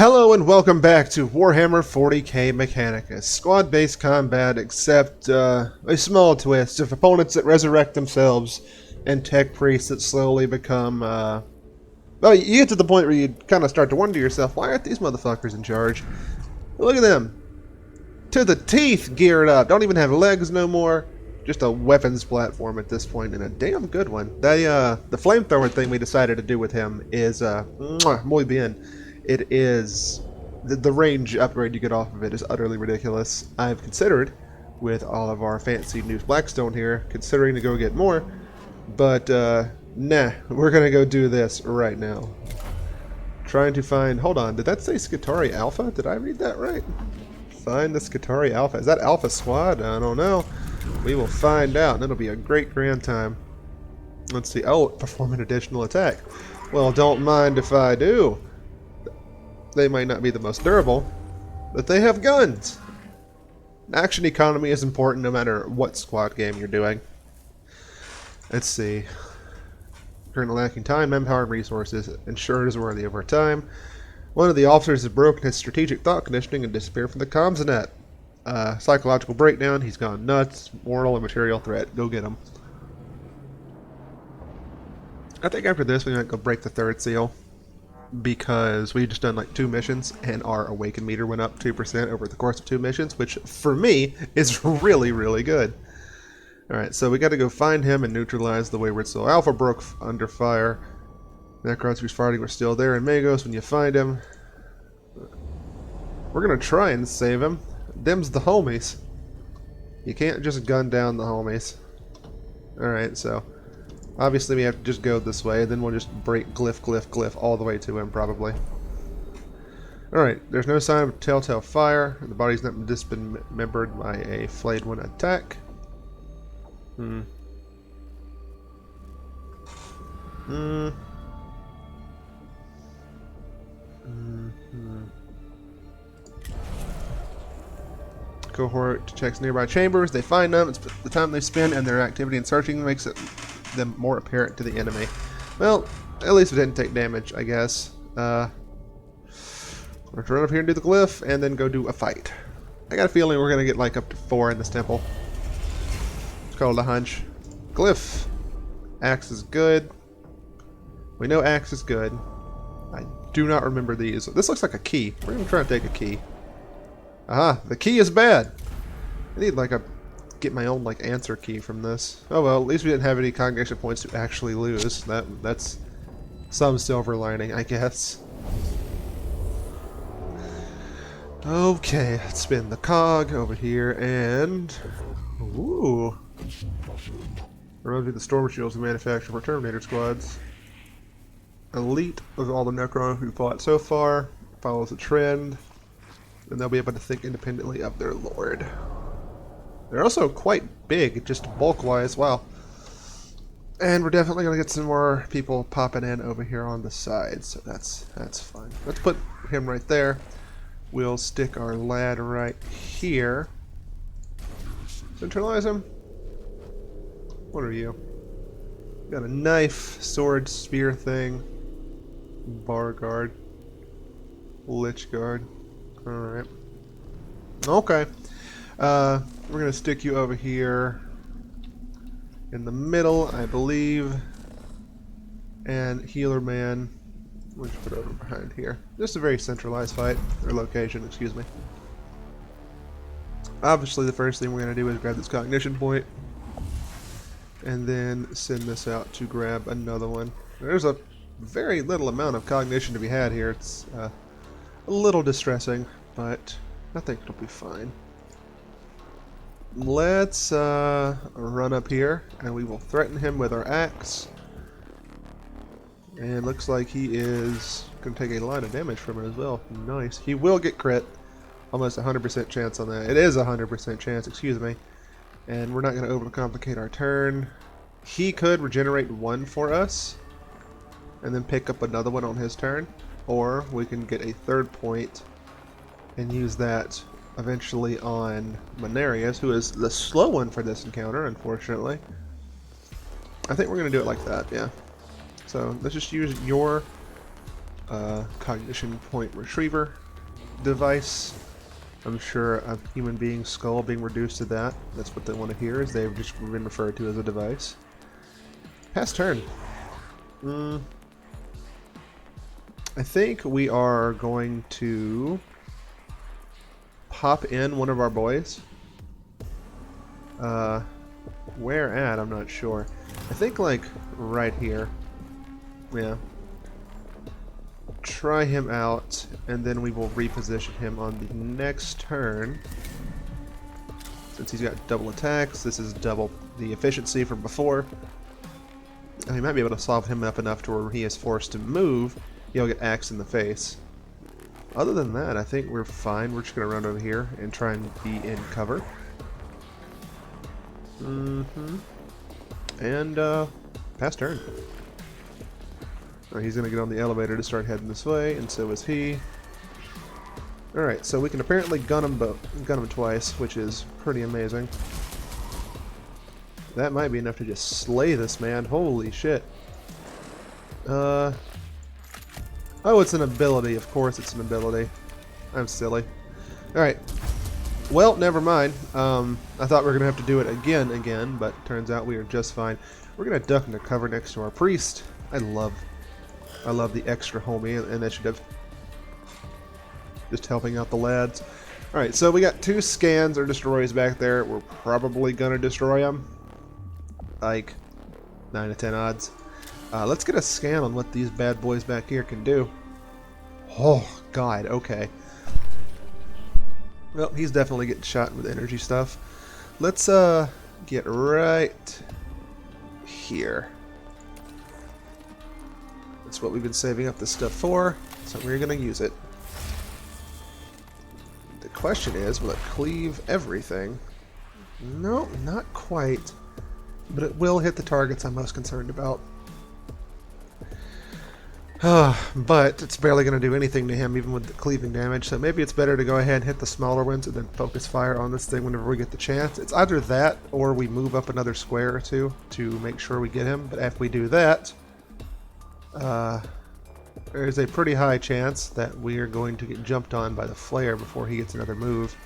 Hello and welcome back to Warhammer 40k Mechanicus. Squad-based combat, except a small twist of opponents that resurrect themselves and tech priests that slowly become, well, you get to the point where you kind of start to wonder to yourself, why aren't these motherfuckers in charge? Look at them. To the teeth geared up. Don't even have legs no more. Just a weapons platform at this point, and a damn good one. The flamethrower thing we decided to do with him is, muy bien. It is the range upgrade you get off of it is utterly ridiculous. I've considered, with all of our fancy new Blackstone here, considering to go get more, but nah, we're gonna go do this right now. Trying to find. Hold on, did that say Skitarii Alpha? Did I read that right? Find the Skitarii Alpha. Is that Alpha Squad? I don't know. We will find out, and it'll be a great grand time. Let's see. Oh, perform an additional attack. Well, don't mind if I do. They might not be the most durable, but they have guns. Action economy is important no matter what squad game you're doing. Let's see. Currently lacking time, manpower, and resources. Ensured is worthy of our time. One of the officers has broken his strategic thought conditioning and disappeared from the comms net. Psychological breakdown, he's gone nuts. Moral and material threat. Go get him. I think after this we might go break the third seal, because we just done like 2 missions and our awaken meter went up 2% over the course of 2 missions, which for me is really, really good. Alright, so we got to go find him and neutralize the wayward soul. Alpha broke under fire. Necrons who's fighting were still there, and Magos when you find him. We're going to try and save him. Them's the homies. You can't just gun down the homies. Alright, so obviously we have to just go this way, then we'll just break glyph all the way to him, probably. Alright, there's no sign of telltale fire. The body's not dismembered by a flayed one attack. Cohort checks nearby chambers. They find them. It's the time they spend and their activity in searching makes them more apparent to the enemy. Well, at least we didn't take damage, I guess. We're going to run up here and do the glyph and then go do a fight. I got a feeling we're going to get like up to 4 in this temple. It's called a hunch. Glyph. Axe is good. We know axe is good. I do not remember these. This looks like a key. We're going to try and take a key. Aha, the key is bad. I need like get my own like answer key from this. Oh well, at least we didn't have any cognition points to actually lose. That's some silver lining, I guess. Okay, let's spin the cog over here and ooh. Remove the storm shields we manufacture for Terminator squads. Elite of all the Necrons who fought so far, follows a trend. And they'll be able to think independently of their lord. They're also quite big, just bulk-wise. Wow. And we're definitely going to get some more people popping in over here on the side, so that's fun. Let's put him right there. We'll stick our lad right here. Centralize him. What are you? Got a knife, sword, spear thing. Bar guard. Lich guard. Alright. Okay. We're going to stick you over here in the middle, I believe. And healer man, we'll just put over behind here. Just a very centralized fight, or location, excuse me. Obviously the first thing we're going to do is grab this cognition point. And then send this out to grab another one. There's a very little amount of cognition to be had here. It's a little distressing, but I think it'll be fine. Let's run up here, and we will threaten him with our axe. And looks like he is going to take a lot of damage from it as well. Nice. He will get crit. Almost 100% chance on that. It is a 100% chance, excuse me. And we're not going to overcomplicate our turn. He could regenerate 1 for us, and then pick up another one on his turn. Or we can get a 3rd point and use that eventually on Menarius, who is the slow one for this encounter, unfortunately. I think we're going to do it like that, yeah. So let's just use your cognition point retriever device. I'm sure a human being's skull being reduced to that. That's what they want to hear, is they've just been referred to as a device. Pass turn. I think we are going to pop in one of our boys. Where at? I'm not sure. I think like right here. Yeah. Try him out, and then we will reposition him on the next turn. Since he's got double attacks, this is double the efficiency from before. And we might be able to solve him up enough to where he is forced to move. He'll get axed in the face. Other than that, I think we're fine. We're just going to run over here and try and be in cover. And, pass turn. He's going to get on the elevator to start heading this way, and so is he. Alright, so we can apparently gun him twice, which is pretty amazing. That might be enough to just slay this man. Holy shit. Oh, it's an ability. Of course it's an ability. I'm silly. Alright. Well, never mind. I thought we were going to have to do it again, but turns out we are just fine. We're going to duck into cover next to our priest. I love the extra homie initiative. Just helping out the lads. Alright, so we got 2 scans or destroys back there. We're probably going to destroy them. Like 9 to 10 odds. Let's get a scan on what these bad boys back here can do. Oh, God, okay. Well, he's definitely getting shot with energy stuff. Let's get right here. That's what we've been saving up this stuff for, so we're going to use it. The question is, will it cleave everything? No, not quite. But it will hit the targets I'm most concerned about. But it's barely going to do anything to him, even with the cleaving damage, so maybe it's better to go ahead and hit the smaller ones and then focus fire on this thing whenever we get the chance. It's either that, or we move up another square or two to make sure we get him, but if we do that, there's a pretty high chance that we are going to get jumped on by the flare before he gets another move.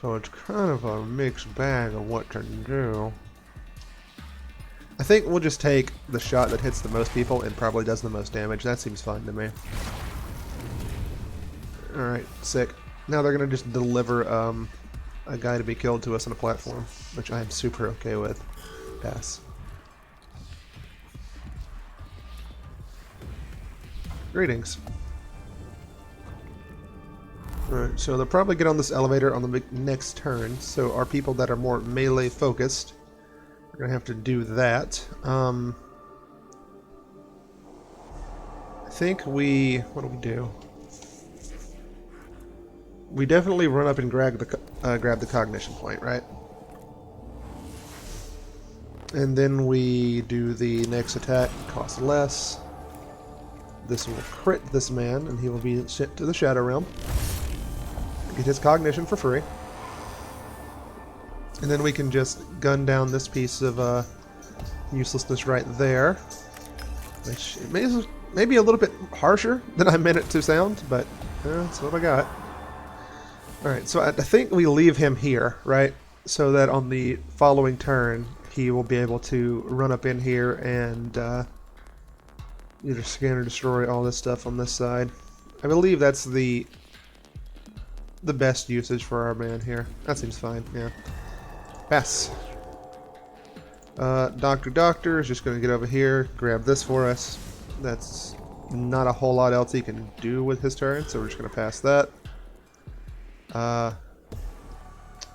So it's kind of a mixed bag of what to do. I think we'll just take the shot that hits the most people and probably does the most damage. That seems fine to me. Alright, sick. Now they're going to just deliver a guy to be killed to us on a platform, which I am super okay with. Pass. Greetings. Alright, so they'll probably get on this elevator on the next turn, so our people that are more melee focused are going to have to do that. I think what do we do? We definitely run up and grab the cognition point, right? And then we do the next attack, cost less. This will crit this man, and he will be sent to the Shadow Realm. Get his cognition for free. And then we can just gun down this piece of uselessness right there. Which may be a little bit harsher than I meant it to sound, but that's what I got. Alright, so I think we leave him here, right? So that on the following turn, he will be able to run up in here and either scan or destroy all this stuff on this side. I believe that's the best usage for our man here. That seems fine, yeah. Pass. Doctor is just going to get over here, grab this for us. That's not a whole lot else he can do with his turn, so we're just going to pass that.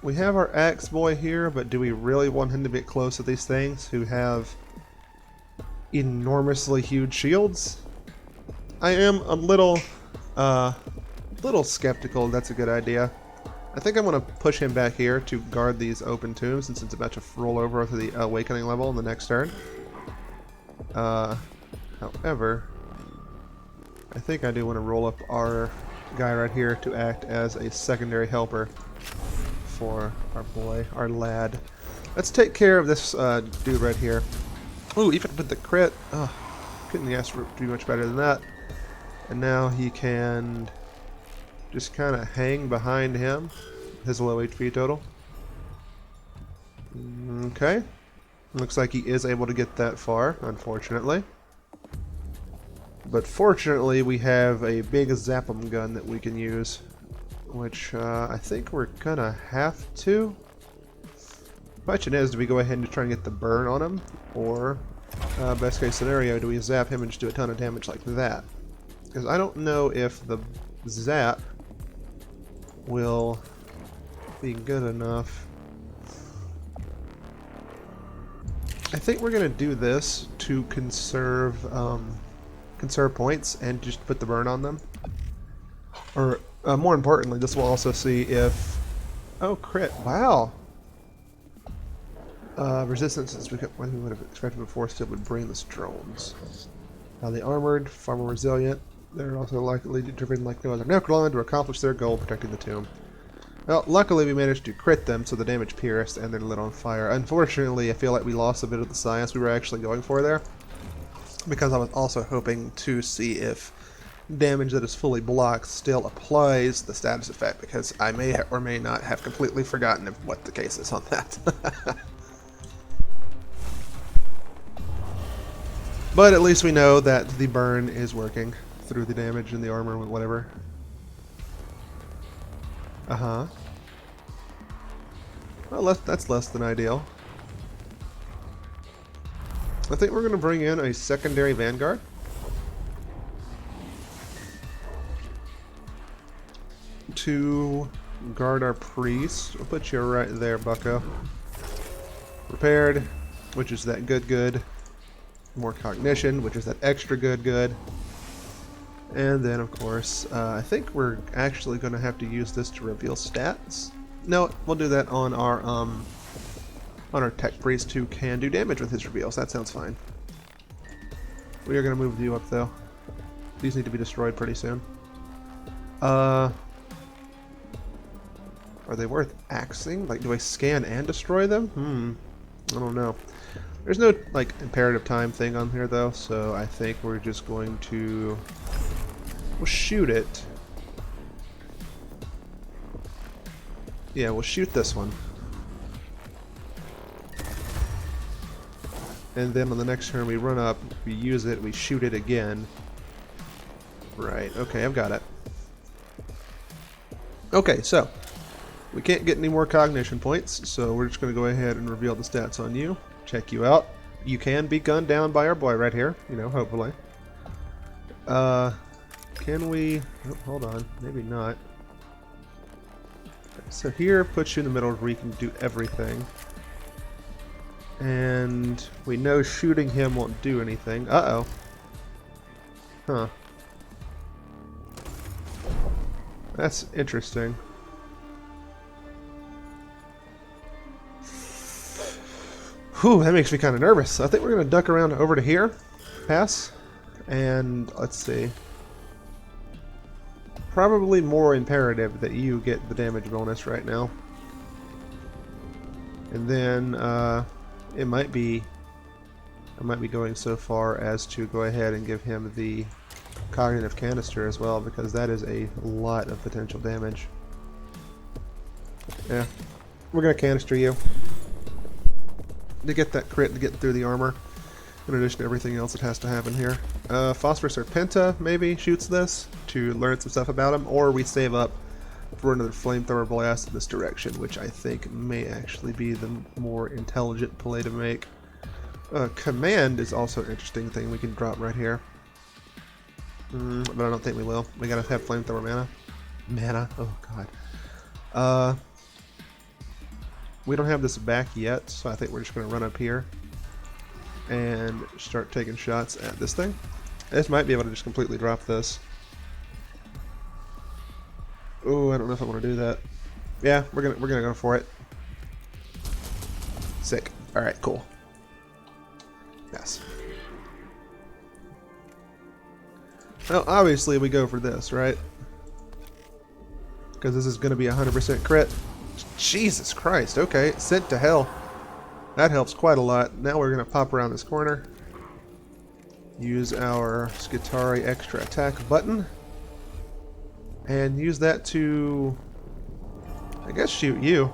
We have our axe boy here, but do we really want him to get close to these things who have enormously huge shields? I am a little skeptical that's a good idea. I think I'm going to push him back here to guard these open tombs since it's about to roll over to the awakening level in the next turn. However, I think I do want to roll up our guy right here to act as a secondary helper for our boy, our lad. Let's take care of this dude right here. Ooh, even with the crit, couldn't ask for too much better than that. And now he can just kind of hang behind him. His low HP total. Okay. Looks like he is able to get that far, unfortunately. But fortunately, we have a big Zap'em gun that we can use. Which I think we're gonna have to. Question is, do we go ahead and try and get the burn on him? Or, best case scenario, do we zap him and just do a ton of damage like that? Because I don't know if the zap will be good enough. I think we're gonna do this to conserve points and just put the burn on them. Or more importantly, this will also see if crit! Wow. Resistance is what we would have expected before. Still would bring the drones. The armored, far more resilient. They're also likely driven like no other Necron to accomplish their goal, protecting the tomb. Well, luckily we managed to crit them, so the damage pierced and they're lit on fire. Unfortunately, I feel like we lost a bit of the science we were actually going for there, because I was also hoping to see if damage that is fully blocked still applies the status effect, because I may or may not have completely forgotten what the case is on that. But at least we know that the burn is working through the damage in the armor, whatever. Well, that's less than ideal. I think we're going to bring in a secondary vanguard. To guard our priest. We'll put you right there, bucko. Prepared, which is that good. More cognition, which is that extra good. And then, of course, I think we're actually going to have to use this to reveal stats. No, we'll do that on our tech priest, who can do damage with his reveals. That sounds fine. We are going to move you up, though. These need to be destroyed pretty soon. Are they worth axing? Like, do I scan and destroy them? I don't know. There's no, like, imperative time thing on here, though, so I think we're just going to... We'll shoot it. Yeah, we'll shoot this one. And then on the next turn we run up, we use it, we shoot it again. Right, okay, I've got it. Okay, so we can't get any more cognition points, so we're just going to go ahead and reveal the stats on you. Check you out. You can be gunned down by our boy right here, you know, hopefully. Can we... Oh, hold on, maybe not. So here puts you in the middle where you can do everything. And we know shooting him won't do anything. Uh-oh. Huh. That's interesting. Whew, that makes me kind of nervous. I think we're going to duck around over to here. Pass. And let's see. Probably more imperative that you get the damage bonus right now. And then I might be going so far as to go ahead and give him the cognitive canister as well, because that is a lot of potential damage. Yeah, we're gonna canister you to get that crit, to get through the armor, in addition to everything else that has to happen here. Phosphorus or Penta maybe shoots this to learn some stuff about him, or we save up for another flamethrower blast in this direction, which I think may actually be the more intelligent play to make. Command is also an interesting thing we can drop right here. But I don't think we will. We gotta have flamethrower mana. Oh god. We don't have this back yet, so I think we're just gonna run up here and start taking shots at this thing. This might be able to just completely drop this. Oh, I don't know if I want to do that. Yeah, we're gonna go for it. Sick. All right, cool. Yes. Well, obviously we go for this, right? Because this is going to be 100% crit. Jesus Christ. Okay, sent to hell. That helps quite a lot. Now we're going to pop around this corner. use our Skitarii extra attack button, and use that to, I guess, shoot you.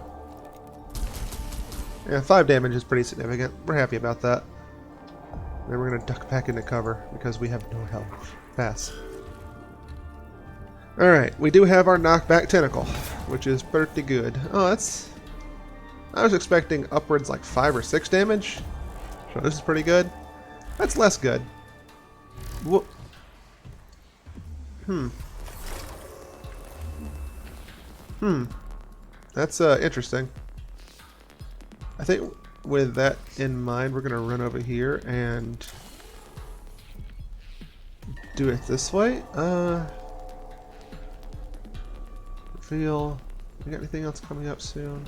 Yeah, 5 damage is pretty significant. We're happy about that. Then we're going to duck back into cover because we have no health. Pass. Alright, we do have our knockback tentacle, which is pretty good. Oh, that's... I was expecting upwards like 5 or 6 damage. So this is pretty good. That's less good. Whoop. That's interesting. I think with that in mind, we're going to run over here and do it this way. Reveal. We got anything else coming up soon?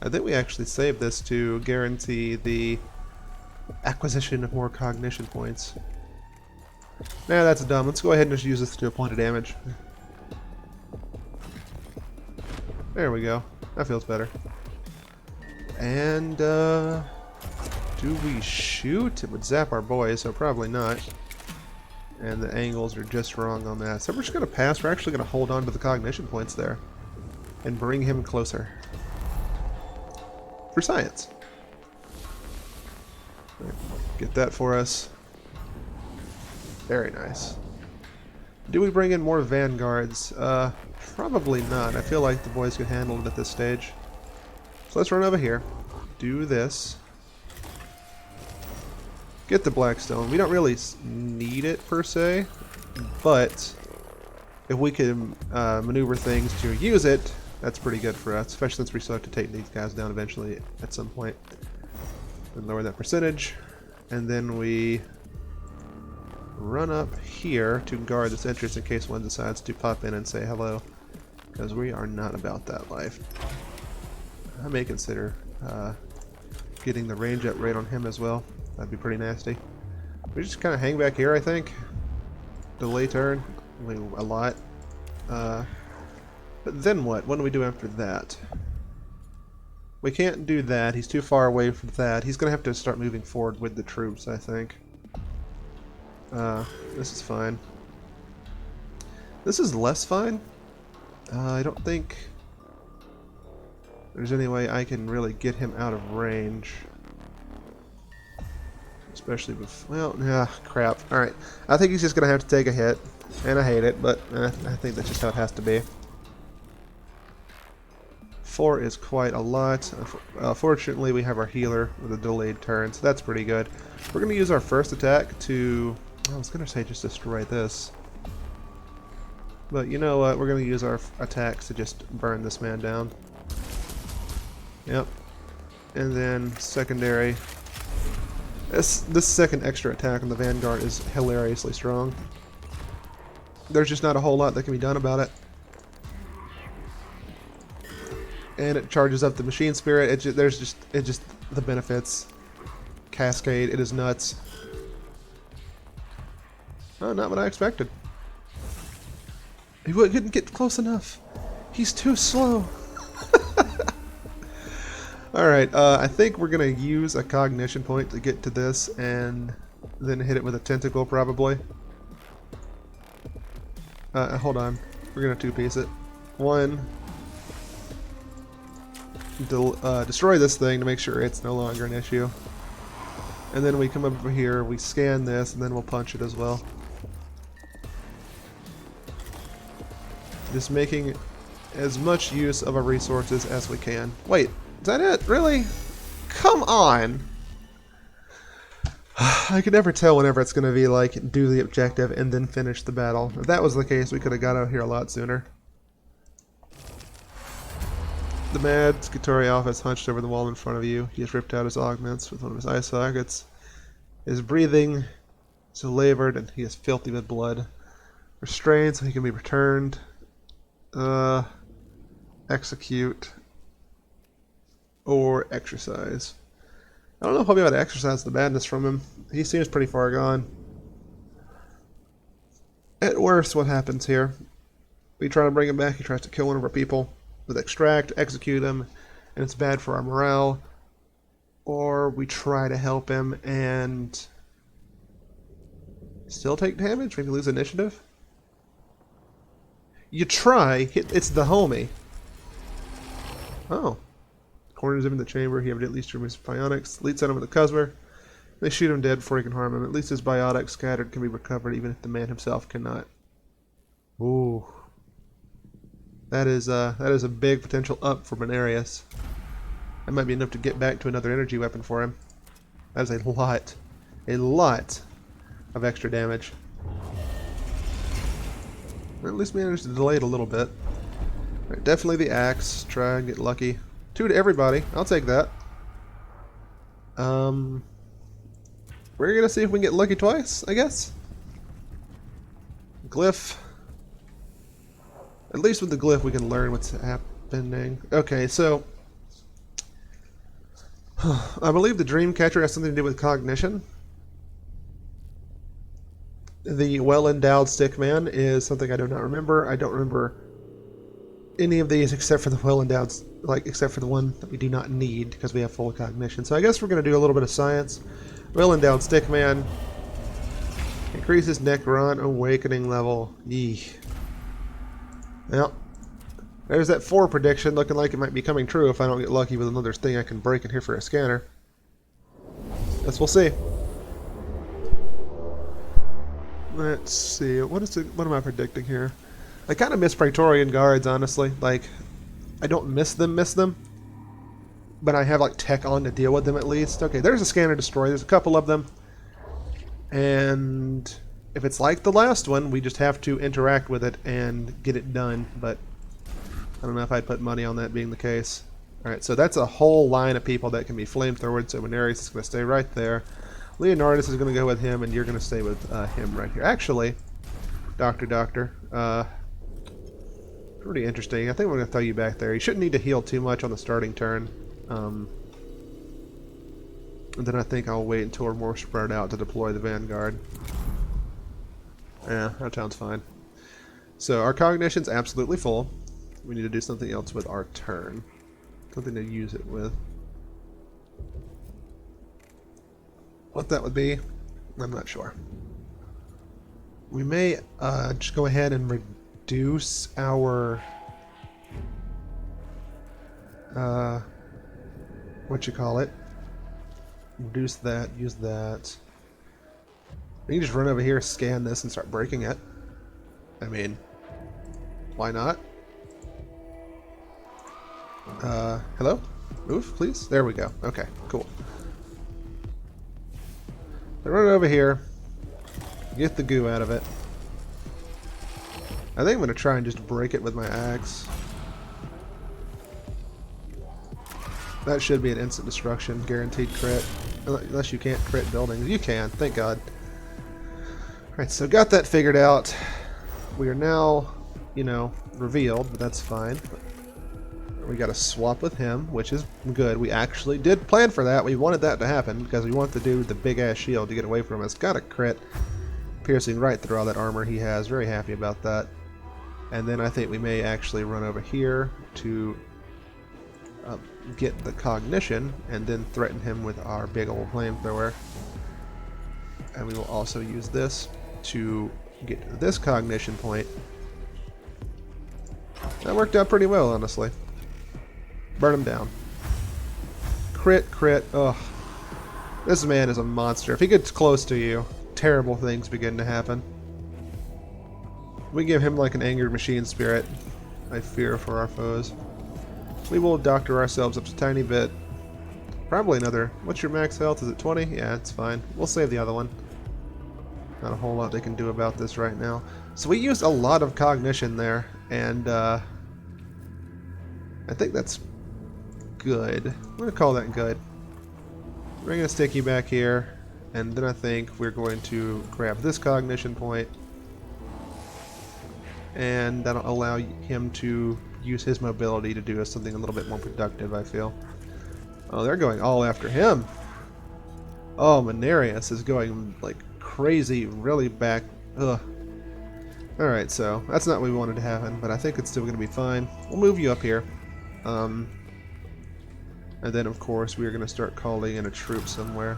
I think we actually saved this to guarantee the acquisition of more cognition points. Nah, that's dumb. Let's go ahead and just use this to do a point of damage. There we go. That feels better. And, do we shoot? It would zap our boys, so probably not. And the angles are just wrong on that. So we're just going to pass. We're actually going to hold on to the cognition points there. And bring him closer. For science. Get that for us. Very nice. Do we bring in more vanguards? Probably not. I feel like the boys could handle it at this stage. So let's run over here. Do this. Get the Blackstone. We don't really need it per se, but if we can maneuver things to use it, that's pretty good for us, especially since we still have to take these guys down eventually at some point. And lower that percentage. And then we run up here to guard this entrance in case one decides to pop in and say hello. Because we are not about that life. I may consider getting the range up rate on him as well. That'd be pretty nasty. We just kind of hang back here, I think. Delay turn. I mean, a lot. But then what? What do we do after that? We can't do that. He's too far away from that. He's going to have to start moving forward with the troops, I think. This is fine. This is less fine. I don't think there's any way I can really get him out of range. Especially with... well, yeah, crap. Alright. I think he's just going to have to take a hit. And I hate it, but I think that's just how it has to be. 4 is quite a lot. Fortunately, we have our healer with a delayed turn, so that's pretty good. We're going to use our first attack to... I was going to say just destroy this. But you know what? We're going to use our attacks to just burn this man down. Yep. And then secondary. This second extra attack on the Vanguard is hilariously strong. There's just not a whole lot that can be done about it. And it charges up the machine spirit. There's just the benefits cascade. It is nuts. Oh, not what I expected. He couldn't get close enough. He's too slow. Alright, I think we're going to use a cognition point to get to this and then hit it with a tentacle probably. Hold on. We're going to two-piece it. One. Destroy this thing to make sure it's no longer an issue. And then we come over here, we scan this, and then we'll punch it as well. Just making as much use of our resources as we can. Wait, is that it? Really? Come on! I can never tell whenever it's going to be like, do the objective and then finish the battle. If that was the case, we could have got out here a lot sooner. The mad Skitarii Alpha is hunched over the wall in front of you. He has ripped out his augments with one of his eye sockets. His breathing is labored and he is filthy with blood. Restrained so he can be returned. Execute. Or exercise. I don't know if I'll be able to exercise the madness from him. He seems pretty far gone. At worst, what happens here? We try to bring him back, he tries to kill one of our people. With extract, execute him, and it's bad for our morale. Or we try to help him and still take damage? Maybe lose initiative? You try. It's the homie. Oh. Corners him in the chamber. He evidently removes bionics. Leads on him with a Cuzzer. They shoot him dead before he can harm him. At least his biotics scattered can be recovered even if the man himself cannot. Ooh. That is a big potential up for Mechanicus. That might be enough to get back to another energy weapon for him. That is a lot of extra damage. At least managed to delay it a little bit. Right, definitely the axe. Try and get lucky. 2 to everybody. I'll take that. We're gonna see if we can get lucky twice, I guess. Glyph. At least with the glyph we can learn what's happening. Okay, so I believe the Dreamcatcher has something to do with cognition. The well-endowed stickman is something I do not remember. I don't remember any of these except for the well-endowed, except for the one that we do not need because we have full cognition. So I guess we're going to do a little bit of science. Well-endowed stickman increases Necron awakening level. Yee. Well, there's that 4 prediction looking like it might be coming true if I don't get lucky with another thing I can break in here for a scanner. Guess we'll see. Let's see. What am I predicting here? I kind of miss Praetorian Guards, honestly. Like, I don't miss them, but I have like tech on to deal with them at least. Okay, there's a scanner destroy. There's a couple of them, and if it's like the last one, we just have to interact with it and get it done. But I don't know if I'd put money on that being the case. All right, so that's a whole line of people that can be flamethrowered. So Mechanicus is going to stay right there. Leonardus is going to go with him, and you're going to stay with him right here. Actually, Doctor, pretty interesting. I think we're going to throw you back there. You shouldn't need to heal too much on the starting turn. And then I think I'll wait until we're more spread out to deploy the Vanguard. Yeah, that sounds fine. So our cognition's absolutely full. We need to do something else with our turn. Something to use it with. What that would be, I'm not sure. We may just go ahead and reduce our reduce that, use that. We can just run over here, scan this, and start breaking it. I mean, why not? Hello? Move, please? There we go. Okay, cool. So run over here, get the goo out of it. I think I'm going to try and just break it with my axe. That should be an instant destruction, guaranteed crit. Unless you can't crit buildings. You can, thank God. Alright, so got that figured out. We are now, revealed, but that's fine. We got to swap with him, which is good. We actually did plan for that. We wanted that to happen because we want to do the big-ass shield to get away from us. Got a crit, piercing right through all that armor he has. Very happy about that. And then I think we may actually run over here to get the cognition and then threaten him with our big old flamethrower. And we will also use this to get this cognition point. That worked out pretty well, honestly. Burn him down. Crit, crit. Ugh. This man is a monster. If he gets close to you, terrible things begin to happen. We give him like an angered machine spirit. I fear for our foes. We will doctor ourselves up a tiny bit. Probably another. What's your max health? Is it 20? Yeah, it's fine. We'll save the other one. Not a whole lot they can do about this right now. So we used a lot of cognition there, and I think that's good. I'm going to call that good. We're going to stick you back here, and then I think we're going to grab this cognition point, and that'll allow him to use his mobility to do something a little bit more productive, I feel. Oh, they're going all after him. Oh, Mechanicus is going like crazy, really back. Ugh. Alright, so that's not what we wanted to happen, but I think it's still going to be fine. We'll move you up here. And then, of course, we are going to start calling in a troop somewhere.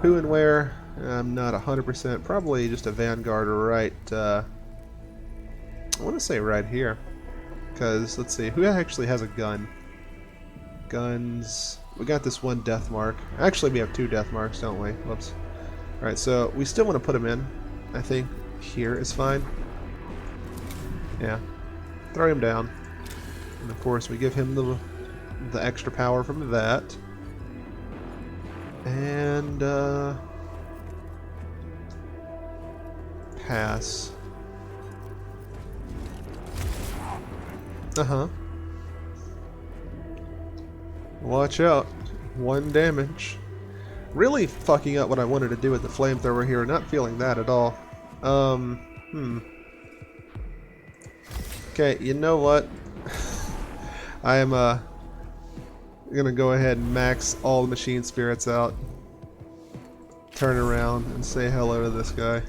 Who and where? I'm not 100%. Probably just a vanguard right... I want to say right here. Because, let's see, who actually has a gun? Guns... We got this one death mark. Actually, we have 2 death marks, don't we? Whoops. Alright, so we still want to put him in. I think here is fine. Yeah. Throw him down. And, of course, we give him the extra power from that. And, pass. Uh-huh. Watch out. 1 damage. Really fucking up what I wanted to do with the flamethrower here. Not feeling that at all. Okay, you know what? I am, gonna go ahead and max all the machine spirits out. Turn around and say hello to this guy.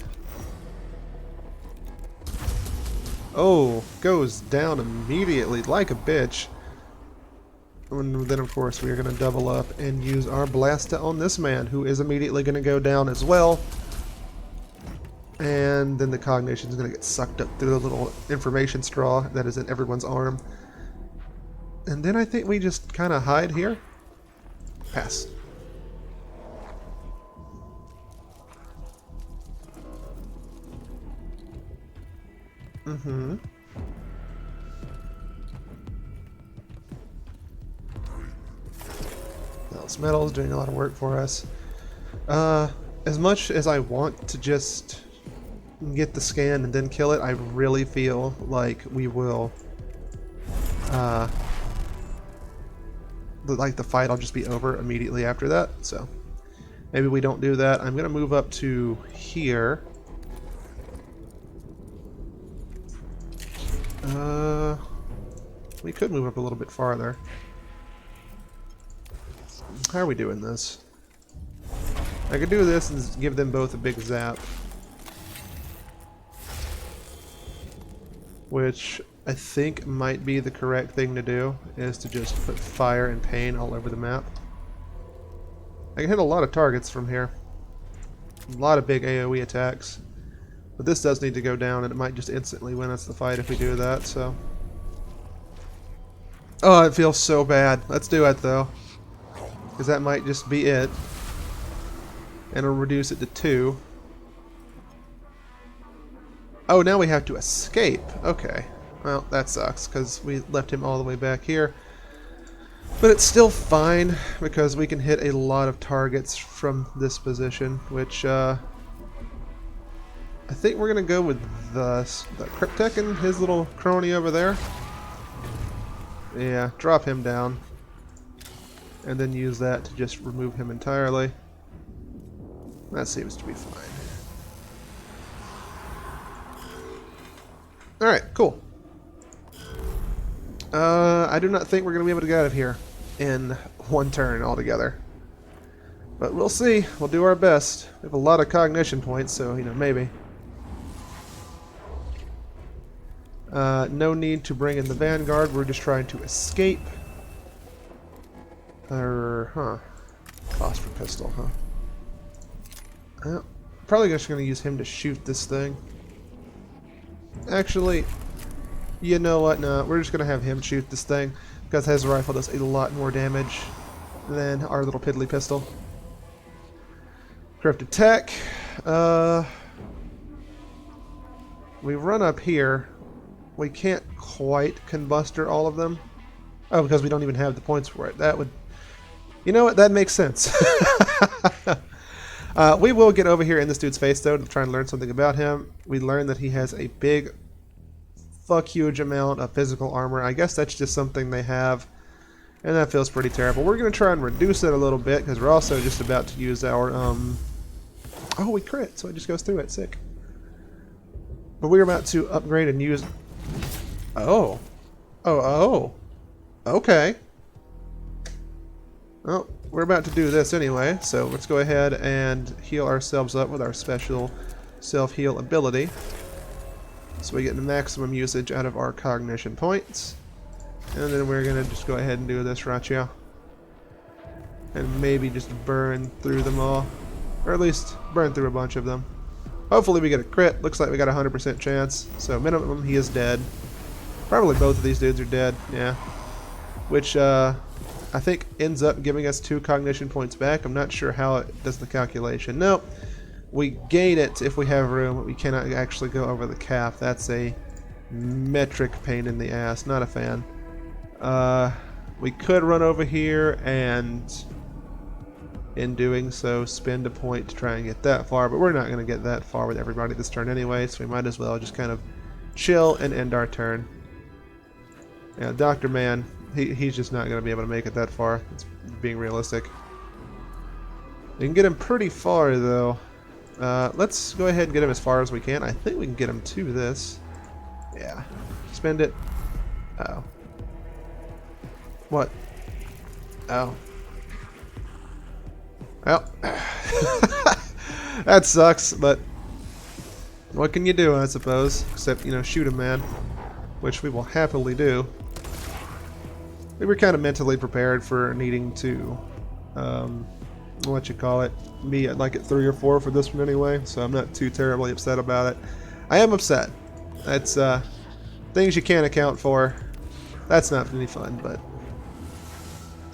Oh, goes down immediately like a bitch. And then, of course, we are going to double up and use our Blasta on this man, who is immediately going to go down as well. And then the cognition is going to get sucked up through the little information straw that is in everyone's arm. And then I think we just kind of hide here. Pass. Mm-hmm. This metal is doing a lot of work for us. As much as I want to just get the scan and then kill it, I really feel like we will, like the fight will just be over immediately after that. So maybe we don't do that. I'm gonna move up to here. We could move up a little bit farther. How are we doing this? I could do this and give them both a big zap. Which I think might be the correct thing to do, is to just put fire and pain all over the map. I can hit a lot of targets from here. A lot of big AoE attacks. But this does need to go down, and it might just instantly win us the fight if we do that, so... Oh, it feels so bad. Let's do it, though. Because that might just be it. And it'll reduce it to 2. Oh, now we have to escape. Okay. Well, that sucks, because we left him all the way back here. But it's still fine, because we can hit a lot of targets from this position, which, I think we're going to go with the Cryptek and his little crony over there. Yeah, drop him down. And then use that to just remove him entirely. That seems to be fine. Alright, cool. I do not think we're going to be able to get out of here in 1 turn altogether. But we'll see. We'll do our best. We have a lot of cognition points, so, you know, maybe. No need to bring in the Vanguard. We're just trying to escape. Phosphor pistol, huh? Probably just going to use him to shoot this thing. Actually, you know what? No, we're just going to have him shoot this thing, because his rifle does a lot more damage than our little piddly pistol. Corrupted tech. We run up here. We can't quite combuster all of them. Oh, because we don't even have the points for it. That would... You know what? That makes sense. We will get over here in this dude's face, though, to try and learn something about him. We learn that he has a big, huge amount of physical armor. I guess that's just something they have, and that feels pretty terrible. We're going to try and reduce it a little bit, because we're also just about to use our... Oh, we crit, so it just goes through it. Sick. But we're about to upgrade and use... Oh. Oh. Okay. Well, we're about to do this anyway, so let's go ahead and heal ourselves up with our special self-heal ability. So we get the maximum usage out of our cognition points. And then we're going to just go ahead and do this right here. and maybe just burn through them all. Or at least burn through a bunch of them. Hopefully we get a crit. Looks like we got a 100% chance. So minimum he is dead. Probably both of these dudes are dead, yeah. Which I think ends up giving us 2 cognition points back. I'm not sure how it does the calculation. Nope. We gain it if we have room, but we cannot actually go over the cap. That's a metric pain in the ass. Not a fan. We could run over here and, in doing so, spend a point to try and get that far, but we're not going to get that far with everybody this turn anyway, so we might as well just kind of chill and end our turn. Yeah, Dr. Man, he's just not going to be able to make it that far. It's being realistic. We can get him pretty far, though. Let's go ahead and get him as far as we can. I think we can get him to this. Yeah. Spend it. Uh-oh. What? Oh. Well. That sucks, but what can you do, I suppose? Except, you know, shoot him, man. Which we will happily do. We were kind of mentally prepared for needing to, what you call it, be at like at 3 or 4 for this one anyway, so I'm not too terribly upset about it. I am upset. That's, things you can't account for. That's not any fun, but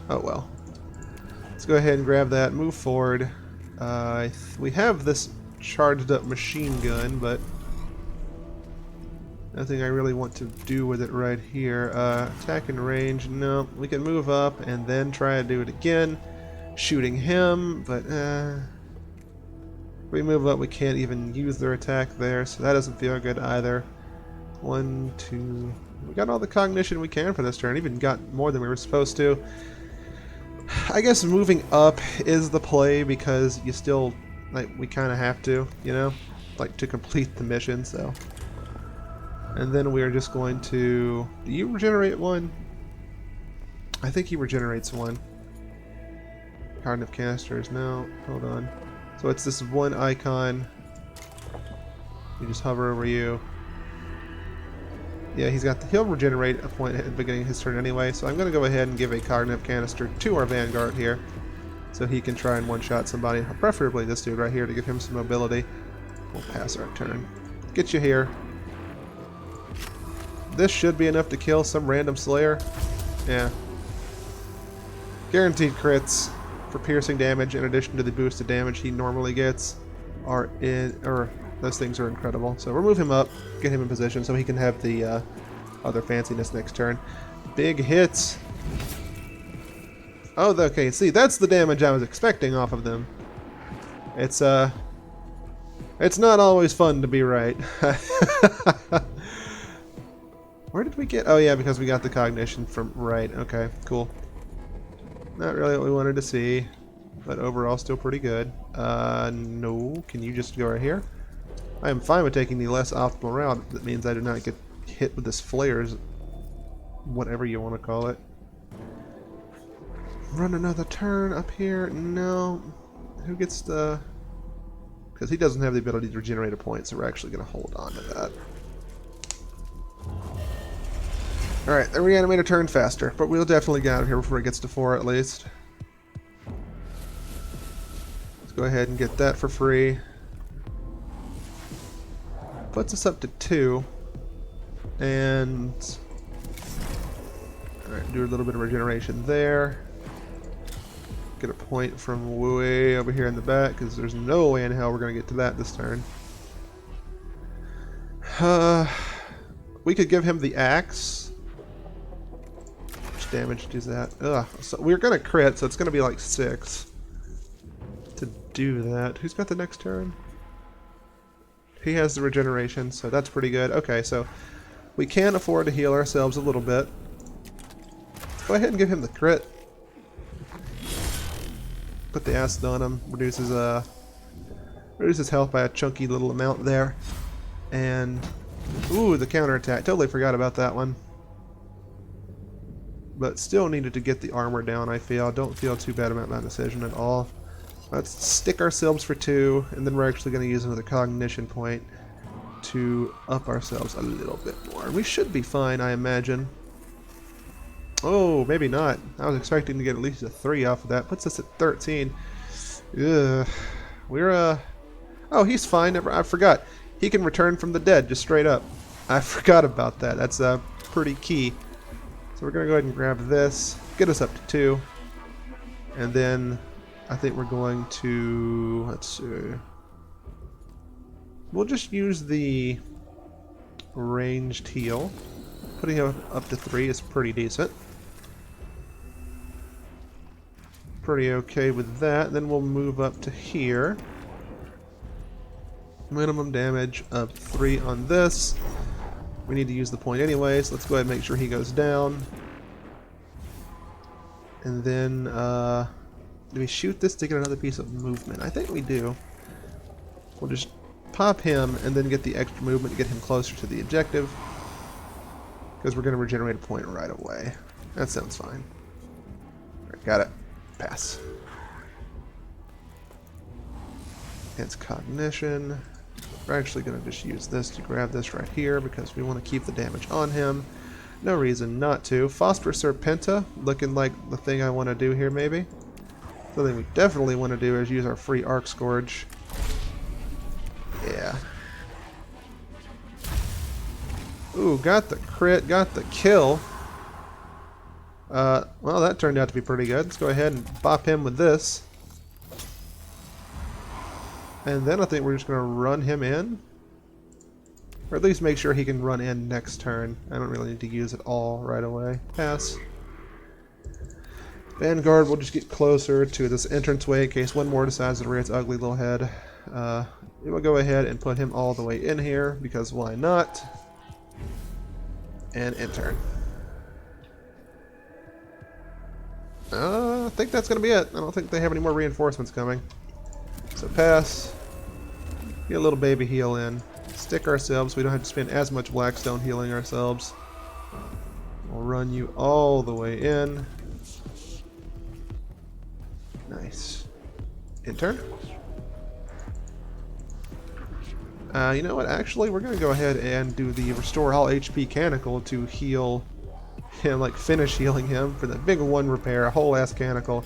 oh well. Let's go ahead and grab that, move forward. We have this charged up machine gun, but nothing I really want to do with it right here. Attack and range, no. We can move up and then try to do it again. Shooting him, but if we move up we can't even use their attack there, so that doesn't feel good either. 1, 2... We got all the cognition we can for this turn, even got more than we were supposed to. I guess moving up is the play because you still, like, we kind of have to, you know, like to complete the mission, so. And then we are just going to... Do you regenerate 1? I think he regenerates 1. Cognitive canisters, no, hold on. So it's this one icon. You just hover over you. Yeah, he'll regenerate a point at the beginning of his turn anyway, so I'm going to go ahead and give a cognitive canister to our Vanguard here, so he can try and one-shot somebody, preferably this dude right here to give him some mobility. We'll pass our turn. Get you here. This should be enough to kill some random Slayer. Yeah. Guaranteed crits for piercing damage in addition to the boosted damage he normally gets are those things are incredible. So we'll move him up, get him in position so he can have the other fanciness next turn. Big hits. Oh, okay, see, that's the damage I was expecting off of them. It's not always fun to be right. Where did we get... Oh yeah, because we got the cognition from... Right, okay, cool. Not really what we wanted to see, but overall still pretty good. No, can you just go right here? I am fine with taking the less optimal route. That means I do not get hit with this flares, whatever you want to call it. Run another turn up here. No. Who gets the... Because he doesn't have the ability to regenerate a point, so we're actually going to hold on to that. Alright, the reanimator turned faster, but we'll definitely get out of here before it gets to 4 at least. Let's go ahead and get that for free. Puts us up to 2. And... Alright, do a little bit of regeneration there. Get a point from way over here in the back, because there's no way in hell we're going to get to that this turn. We could give him the axe. Which damage does that? Ugh. So we're going to crit, so it's going to be like 6 to do that. Who's got the next turn? He has the regeneration, so that's pretty good. Okay, so we can afford to heal ourselves a little bit. Let's go ahead and give him the crit. Put the acid on him, reduces health by a chunky little amount there. And ooh, the counterattack. Totally forgot about that one. But still needed to get the armor down, I feel. Don't feel too bad about that decision at all. Let's stick ourselves for 2, and then we're actually going to use another cognition point to up ourselves a little bit more. We should be fine, I imagine. Oh, maybe not. I was expecting to get at least a 3 off of that. Puts us at 13. Ugh. We're, Oh, he's fine. I forgot. He can return from the dead, just straight up. I forgot about that. That's pretty key. So we're going to go ahead and grab this. Get us up to 2. And then I think we're going to... Let's see. We'll just use the ranged heal. Putting him up to 3 is pretty decent. Pretty okay with that. Then we'll move up to here. Minimum damage of 3 on this. We need to use the point anyways. Let's go ahead and make sure he goes down. And then, do we shoot this to get another piece of movement? I think we do. We'll just pop him and then get the extra movement to get him closer to the objective. Because we're going to regenerate a point right away. That sounds fine. Alright, got it. Pass. It's cognition. We're actually going to just use this to grab this right here because we want to keep the damage on him. No reason not to. Phosphorus Serpenta, looking like the thing I want to do here maybe. Something we definitely want to do is use our free Arc Scourge. Yeah. Ooh, got the crit, got the kill. Well, that turned out to be pretty good. Let's go ahead and bop him with this. And then I think we're just going to run him in. Or at least make sure he can run in next turn. I don't really need to use it all right away. Pass. Vanguard will just get closer to this entranceway in case one more decides to rear its ugly little head. We will go ahead and put him all the way in here, because why not? And enter. I think that's going to be it. I don't think they have any more reinforcements coming. So pass. Get a little baby heal in. Stick ourselves. We don't have to spend as much Blackstone healing ourselves. We'll run you all the way in. Nice. Enter. You know what? Actually, we're going to go ahead and do the Restore All HP Canonical to heal him, like finish healing him for the big 1 repair, a whole ass Canonical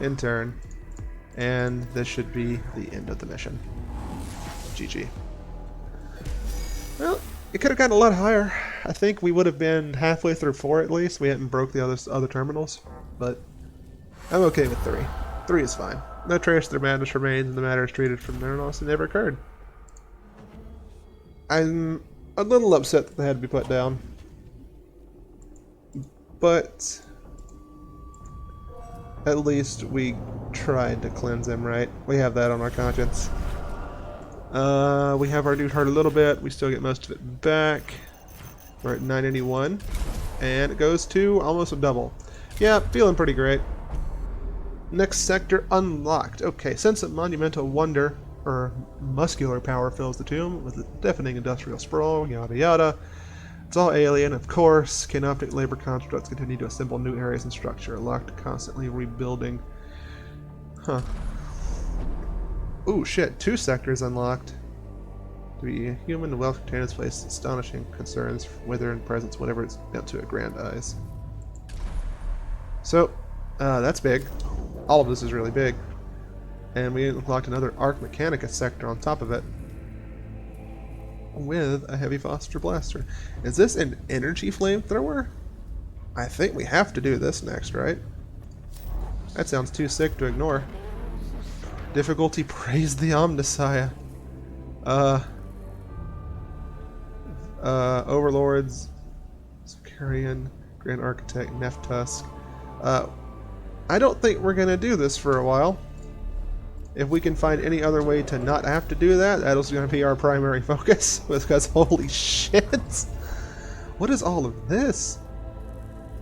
in turn. And this should be the end of the mission. GG. Well, it could have gotten a lot higher. I think we would have been halfway through 4 at least. We hadn't broke the other terminals, but I'm okay with 3. 3 is fine. No trace of their madness remains, and the matter is treated from their loss and never occurred. I'm a little upset that they had to be put down, but at least we tried to cleanse them, right? We have that on our conscience. We have our dude hurt a little bit. We still get most of it back. We're at 981, and it goes to almost a double. Yeah, feeling pretty great. Next sector unlocked. Okay, sense of monumental wonder or muscular power fills the tomb with a deafening industrial sprawl, yada yada. It's all alien, of course. Canoptic labor constructs continue to assemble new areas and structure, locked, constantly rebuilding. Huh. Ooh, shit. 2 sectors unlocked. To be a human, the wealth containers place astonishing concerns, wither and presence, whatever it's meant to aggrandize. So, that's big. All of this is really big. And we unlocked another Arc Mechanicus sector on top of it. With a heavy phosphor blaster. Is this an energy flamethrower? I think we have to do this next, right? That sounds too sick to ignore. Difficulty, praise the Omnissiah. Overlords, Sicarian, Grand Architect, Neftusk. I don't think we're gonna do this for a while. If we can find any other way to not have to do that, that is going to be our primary focus. Because holy shit! What is all of this?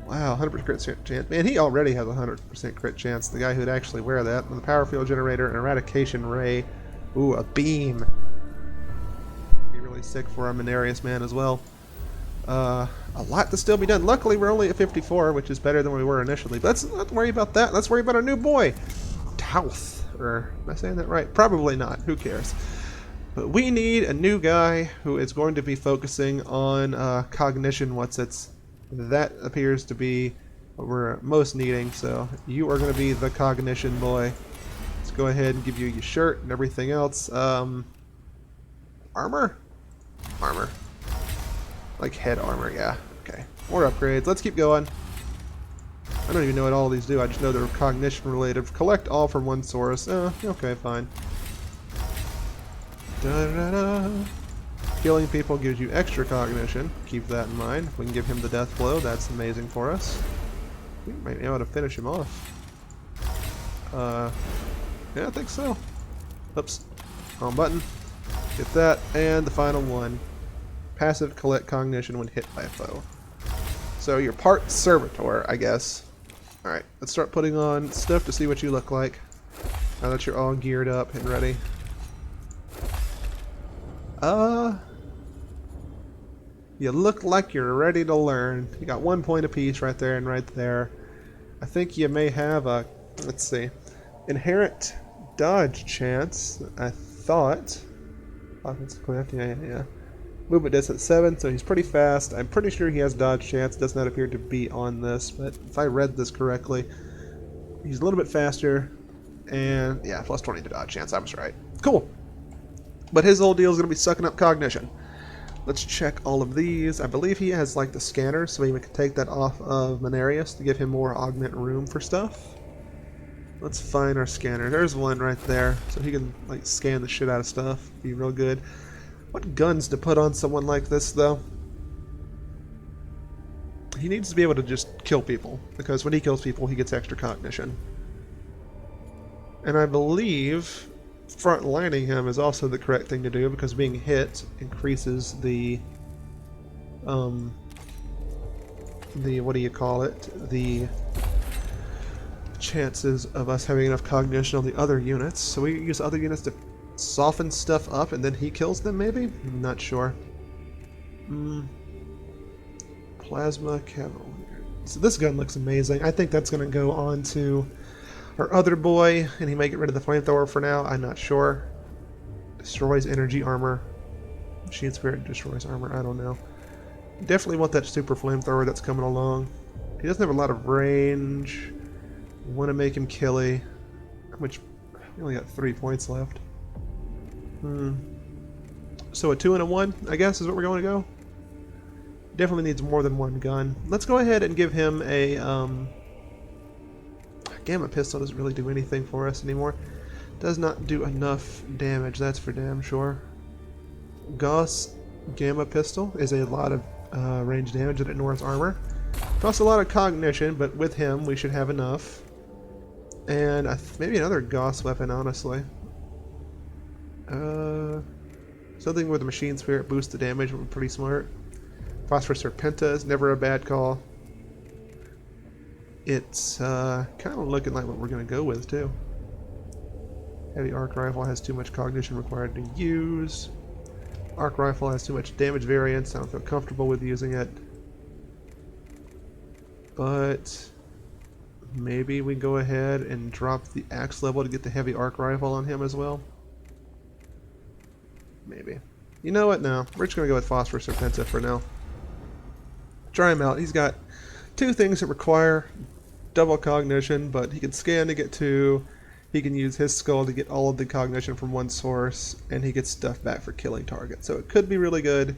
Wow, 100% crit chance. Man, he already has a 100% crit chance. The guy who'd actually wear that. And the power field generator, an eradication ray. Ooh, a beam. Be really sick for our Menarius man as well. A lot to still be done. Luckily, we're only at 54, which is better than we were initially. But let's not worry about that. Let's worry about our new boy, Tauth. Or am I saying that right? Probably not. Who cares? But we need a new guy who is going to be focusing on cognition. That appears to be what we're most needing. So you are going to be the cognition boy. Let's go ahead and give you your shirt and everything else. Armor? Armor. Like head armor, yeah. Okay. More upgrades. Let's keep going. I don't even know what all these do. I just know they're cognition related. Collect all from one source. Okay, fine. Da-da-da. Killing people gives you extra cognition. Keep that in mind. If we can give him the death blow, that's amazing for us. We might be able to finish him off. Yeah, I think so. Oops. Wrong button. Get that. And the final one. Passive collect cognition when hit by a foe. So you're part servitor, I guess. Alright, let's start putting on stuff to see what you look like. Now that you're all geared up and ready. You look like you're ready to learn. You got 1 point apiece right there and right there. I think you may have a, let's see, inherent dodge chance, I thought. Offensive craft, yeah. Movement distance 7, so he's pretty fast. I'm pretty sure he has dodge chance. Does not appear to be on this, but if I read this correctly, he's a little bit faster. And yeah, plus 20 to dodge chance. I was right. Cool. But his whole deal is going to be sucking up cognition. Let's check all of these. I believe he has like the scanner, so we can take that off of Mechanicus to give him more augment room for stuff. Let's find our scanner. There's one right there, so he can like scan the shit out of stuff. Be real good. What guns to put on someone like this, though? He needs to be able to just kill people, because when he kills people, he gets extra cognition. And I believe frontlining him is also the correct thing to do, because being hit increases the what do you call it? The chances of us having enough cognition on the other units. So we use other units to soften stuff up and then he kills them, maybe? I'm not sure. Plasma Cavalier. So this gun looks amazing. I think that's going to go on to our other boy, and he may get rid of the flamethrower for now. I'm not sure. Destroys energy armor. Machine Spirit destroys armor. I don't know. Definitely want that super flamethrower that's coming along. He doesn't have a lot of range. Want to make him killy. Which, we only got 3 points left. So a 2 and a 1, I guess, is what we're going to go. Definitely needs more than one gun. Let's go ahead and give him a gamma pistol. Doesn't really do anything for us anymore. Does not do enough damage, that's for damn sure. Gauss gamma pistol is a lot of range damage that ignores armor. Costs a lot of cognition, but with him we should have enough. And maybe another Gauss weapon, honestly. Something with the Machine Spirit boosts the damage would be pretty smart. Phosphorus Serpenta is never a bad call. It's kind of looking like what we're going to go with, too. Heavy Arc Rifle has too much cognition required to use. Arc Rifle has too much damage variance. I don't feel comfortable with using it. But maybe we go ahead and drop the axe level to get the Heavy Arc Rifle on him as well. Maybe. You know what? No. We're just going to go with Phosphorus Serpenta for now. Try him out. He's got 2 things that require double cognition, but he can scan to get 2. He can use his skull to get all of the cognition from one source, and he gets stuff back for killing targets. So it could be really good.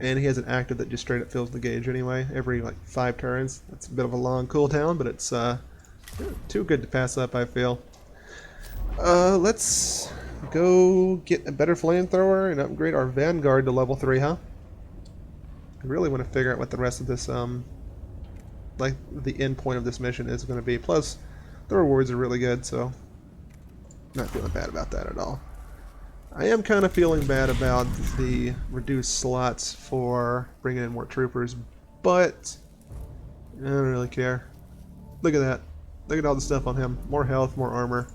And he has an active that just straight up fills the gauge anyway, every like 5 turns. That's a bit of a long cooldown, but it's too good to pass up, I feel. Let's go get a better flamethrower and upgrade our Vanguard to level 3, huh? I really want to figure out what the rest of this, like the end point of this mission is going to be. Plus, the rewards are really good, so not feeling bad about that at all. I am kind of feeling bad about the reduced slots for bringing in more troopers, but I don't really care. Look at that. Look at all the stuff on him. More health, more armor.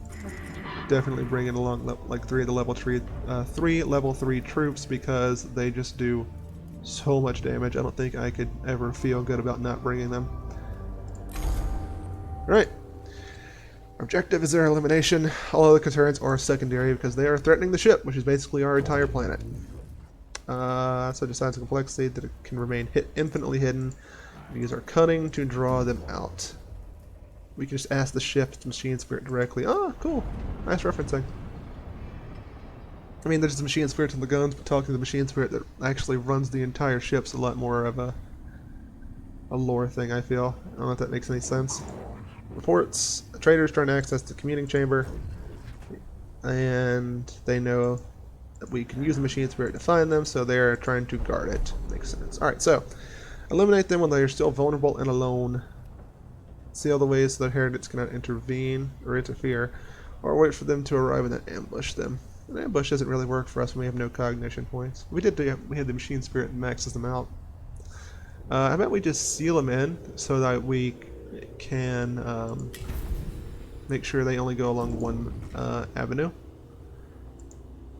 Definitely bringing along like 3 of the level 3 level 3 troops, because they just do so much damage. I don't think I could ever feel good about not bringing them. Alright. Objective is their elimination. All other concerns are secondary because they are threatening the ship, which is basically our entire planet. So decides the complexity that it can remain infinitely hidden. Use our cunning to draw them out. We can just ask the ship to machine spirit directly. Oh, cool. Nice referencing. I mean, there's the machine spirits and the guns, but talking to the machine spirit that actually runs the entire ship's a lot more of a lore thing, I feel. I don't know if that makes any sense. Reports. A trader's trying to access the commuting chamber. And they know that we can use the machine spirit to find them, so they're trying to guard it. Makes sense. Alright, so eliminate them when they are still vulnerable and alone. Seal the ways so that heretics cannot intervene or interfere, or wait for them to arrive and then ambush them. An ambush doesn't really work for us when we have no cognition points. We had the machine spirit that maxes them out. I bet we just seal them in so that we can make sure they only go along one avenue.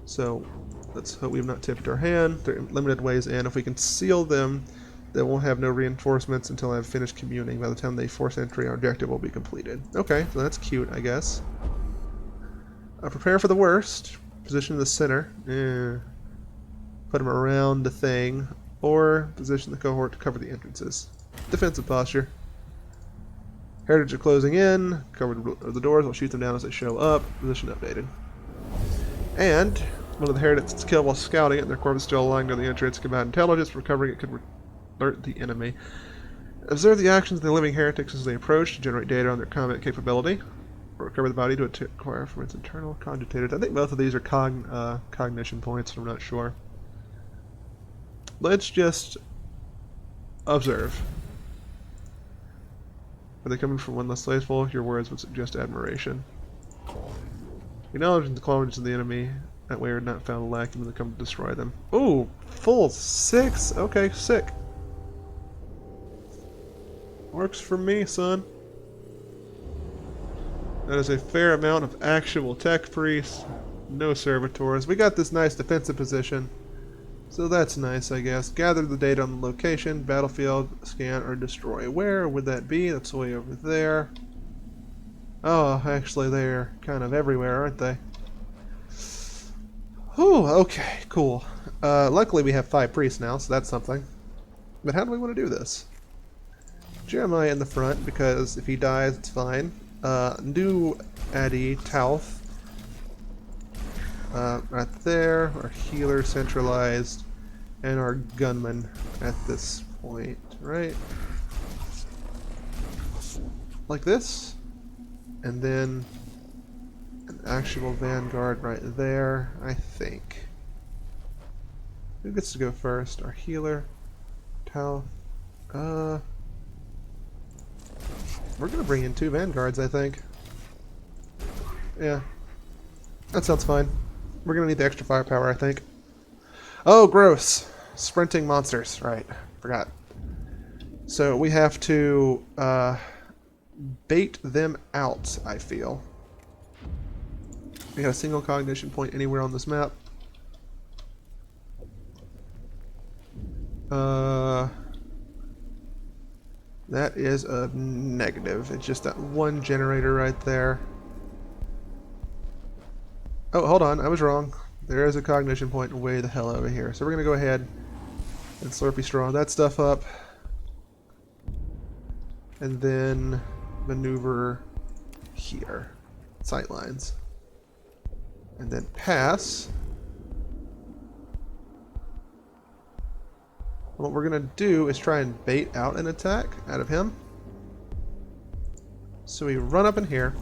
So let's hope we've not tipped our hand. They're limited ways in. If we can seal them, they won't have no reinforcements until I've finished communing. By the time they force entry, our objective will be completed. Okay, so that's cute, I guess. Prepare for the worst. Position in the center. Put them around the thing. Or position the cohort to cover the entrances. Defensive posture. Heritage are closing in. Cover the doors. We'll shoot them down as they show up. Position updated. And one of the heretics is killed while scouting it, and their corpse is still lying near the entrance. Combat intelligence. Recovering it could alert the enemy. Observe the actions of the living heretics as they approach to generate data on their combat capability. Or recover the body to acquire from its internal cogitators. I think both of these are cognition points, I'm not sure. Let's just observe. Are they coming from one less faithful? Your words would suggest admiration. Acknowledging the qualities of the enemy, that way are not found lacking when they come to destroy them. Ooh, full 6. Okay, sick. Works for me, son. That is a fair amount of actual tech priests, no servitors. We got this nice defensive position, so that's nice, I guess. Gather the data on the location, battlefield, scan, or destroy. Where would that be? That's way over there. Oh, actually, they're kind of everywhere, aren't they? Whew, okay, cool. Luckily, we have 5 priests now, so that's something. But how do we want to do this? Jeremiah in the front, because if he dies, it's fine. New Addy Tauth. Right there. Our healer centralized. And our gunman at this point, right? Like this. And then an actual vanguard right there, I think. Who gets to go first? Our healer. Tauth. We're gonna bring in 2 vanguards, I think. Yeah. That sounds fine. We're gonna need the extra firepower, I think. Oh, gross. Sprinting monsters. Right. Forgot. So we have to bait them out, I feel. We got a single cognition point anywhere on this map. That is a negative. It's just that one generator right there. Oh, hold on. I was wrong. There is a cognition point way the hell over here. So we're going to go ahead and Slurpee Straw that stuff up. And then maneuver here. Sightlines. And then pass. What we're going to do is try and bait out an attack out of him. So we run up in here,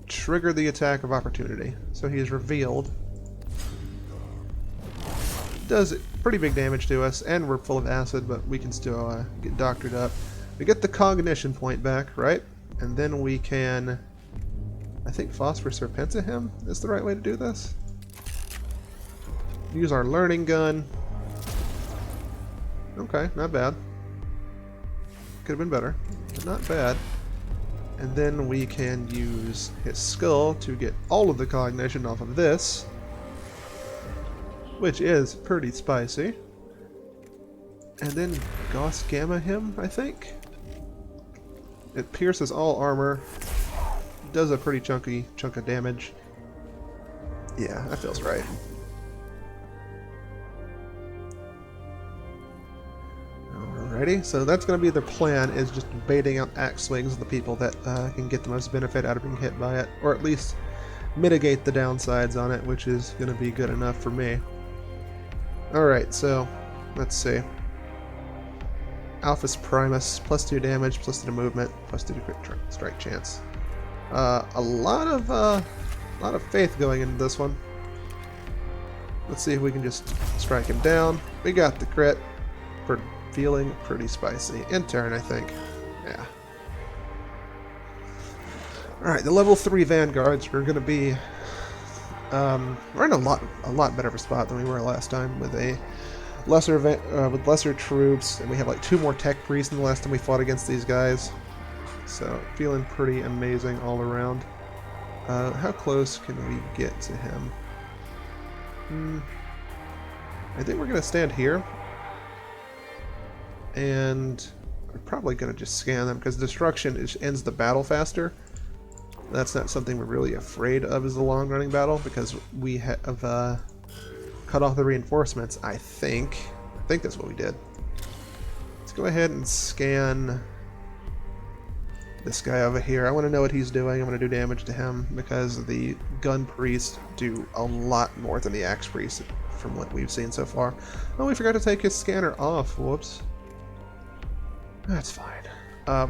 trigger the attack of opportunity. So he is revealed. Does pretty big damage to us, and we're full of acid, but we can still get doctored up. We get the cognition point back, right? And then we can, I think, Phosphorus Serpenza him is the right way to do this. Use our learning gun. Okay, not bad. Could have been better, but not bad. And then we can use his skull to get all of the cognition off of this, which is pretty spicy. And then Gauss Gamma him, I think. It pierces all armor, does a pretty chunky chunk of damage. Yeah, that feels right. Alrighty, so that's going to be their plan, is just baiting out axe swings of the people that can get the most benefit out of being hit by it, or at least mitigate the downsides on it, which is going to be good enough for me. Alright, so let's see. Alphas Primus, +2 damage, +2 to movement, +2 to crit strike chance. A lot of faith going into this one. Let's see if we can just strike him down. We got the crit. Feeling pretty spicy. In turn, I think. Yeah. Alright, the level 3 Vanguards are going to be... we're in a lot better of a spot than we were last time with a with lesser troops, and we have like 2 more tech priests than the last time we fought against these guys. So, feeling pretty amazing all around. How close can we get to him? I think we're going to stand here. And we're probably going to just scan them, because destruction ends the battle faster. That's not something we're really afraid of as a long-running battle, because we have cut off the reinforcements, I think. I think that's what we did. Let's go ahead and scan this guy over here. I want to know what he's doing. I'm going to do damage to him, because the gun priests do a lot more than the axe priests from what we've seen so far. Oh, we forgot to take his scanner off. Whoops. That's fine.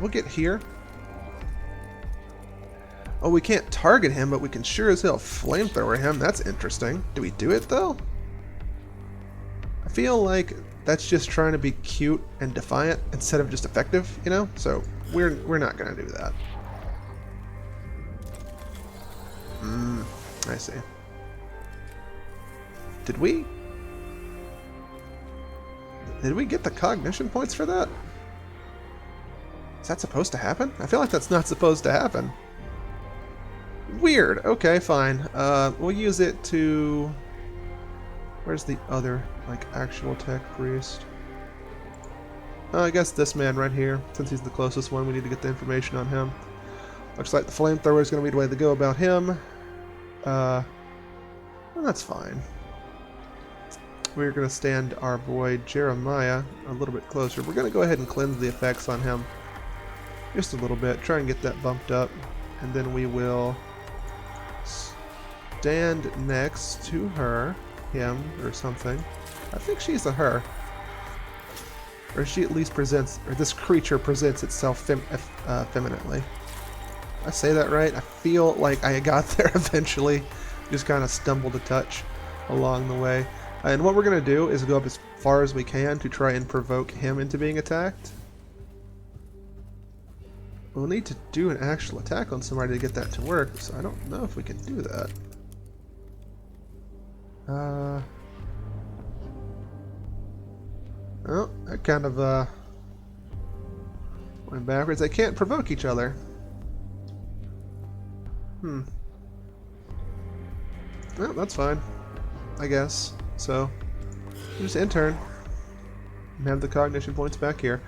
We'll get here. Oh, we can't target him, but we can sure as hell flamethrower him. That's interesting. Do we do it, though? I feel like that's just trying to be cute and defiant instead of just effective, you know? So we're not going to do that. I see. Did we get the cognition points for that? Is that supposed to happen? I feel like that's not supposed to happen. Weird. Okay, fine. We'll use it to... Where's the other, like, actual tech priest? I guess this man right here. Since he's the closest one, we need to get the information on him. Looks like the flamethrower is going to be the way to go about him. Well, that's fine. We're going to stand our boy Jeremiah a little bit closer. We're going to go ahead and cleanse the effects on him. Just a little bit. Try and get that bumped up. And then we will stand next to her, him, or something. I think she's a her. Or she at least presents, or this creature presents itself femininely. I say that right? I feel like I got there eventually. Just kind of stumbled a touch along the way. And what we're going to do is go up as far as we can to try and provoke him into being attacked. We'll need to do an actual attack on somebody to get that to work, so I don't know if we can do that. Oh, that kind of went backwards. They can't provoke each other. Well, that's fine, I guess. So, just intern and have the cognition points back here.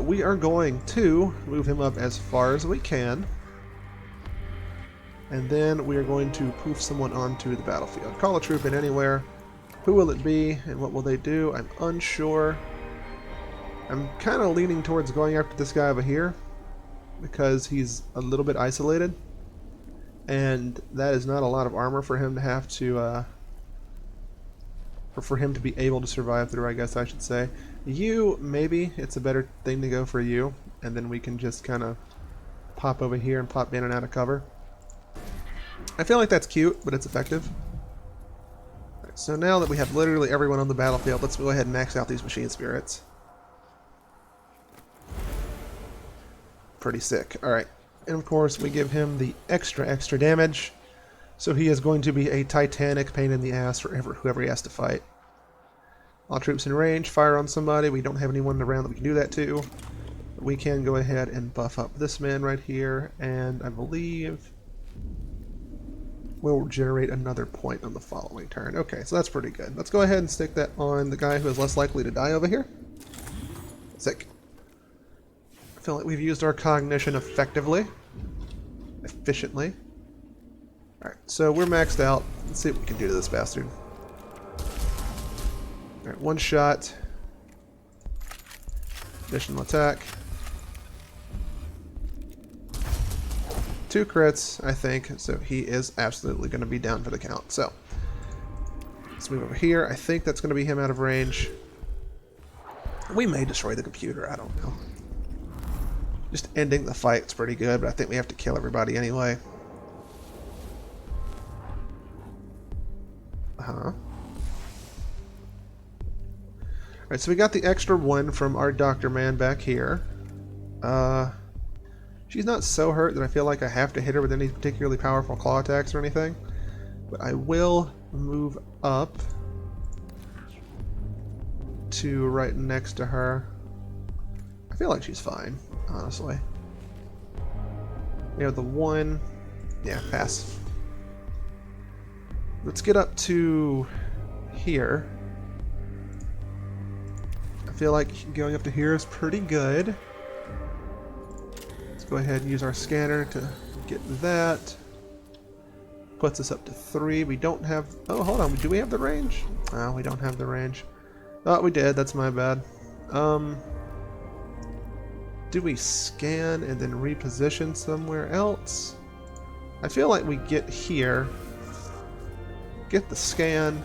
We are going to move him up as far as we can, and then we are going to poof someone onto the battlefield. Call a troop in anywhere. Who will it be, and what will they do? I'm unsure. I'm kind of leaning towards going after this guy over here, because he's a little bit isolated, and that is not a lot of armor for him to have to, or for him to be able to survive through, I guess I should say. You, maybe it's a better thing to go for you, and then we can just kind of pop over here and pop in and out of cover. I feel like that's cute, but it's effective. Right, so now that we have literally everyone on the battlefield, let's go ahead and max out these machine spirits. Pretty sick. Alright, and of course we give him the extra damage, so he is going to be a titanic pain in the ass for whoever he has to fight. All troops in range, fire on somebody. We don't have anyone around that we can do that to. We can go ahead and buff up this man right here, and I believe we'll generate another point on the following turn. Okay, so that's pretty good. Let's go ahead and stick that on the guy who is less likely to die over here. Sick. I feel like we've used our cognition effectively. Efficiently. Alright, so we're maxed out. Let's see what we can do to this bastard. Alright, one shot. Additional attack. 2 crits, I think, so he is absolutely going to be down for the count. So, let's move over here. I think that's going to be him out of range. We may destroy the computer, I don't know. Just ending the fight's pretty good, but I think we have to kill everybody anyway. Alright, so we got the extra 1 from our Doctor Man back here. She's not so hurt that I feel like I have to hit her with any particularly powerful claw attacks or anything. But I will move up to right next to her. I feel like she's fine, honestly. We have the 1. Yeah, pass. Let's get up to here. I feel like going up to here is pretty good. Let's go ahead and use our scanner to get that. Puts us up to 3. We don't have... Oh, hold on. Do we have the range? Oh, we don't have the range. Oh, we did. That's my bad. Do we scan and then reposition somewhere else? I feel like we get here, get the scan,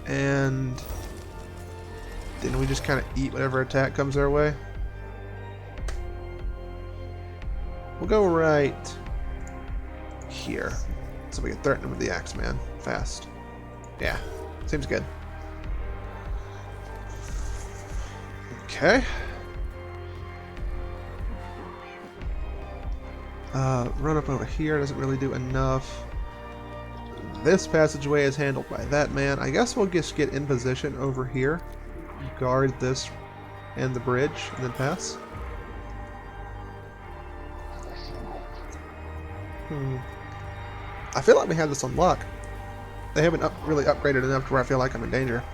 and then we just kind of eat whatever attack comes our way. We'll go right here, so we can threaten him with the Axeman fast. Yeah, seems good. Okay. Run up over here doesn't really do enough. This passageway is handled by that man. I guess we'll just get in position over here, guard this and the bridge, and then pass. I feel like we have this on lock. They haven't really upgraded enough to where I feel like I'm in danger.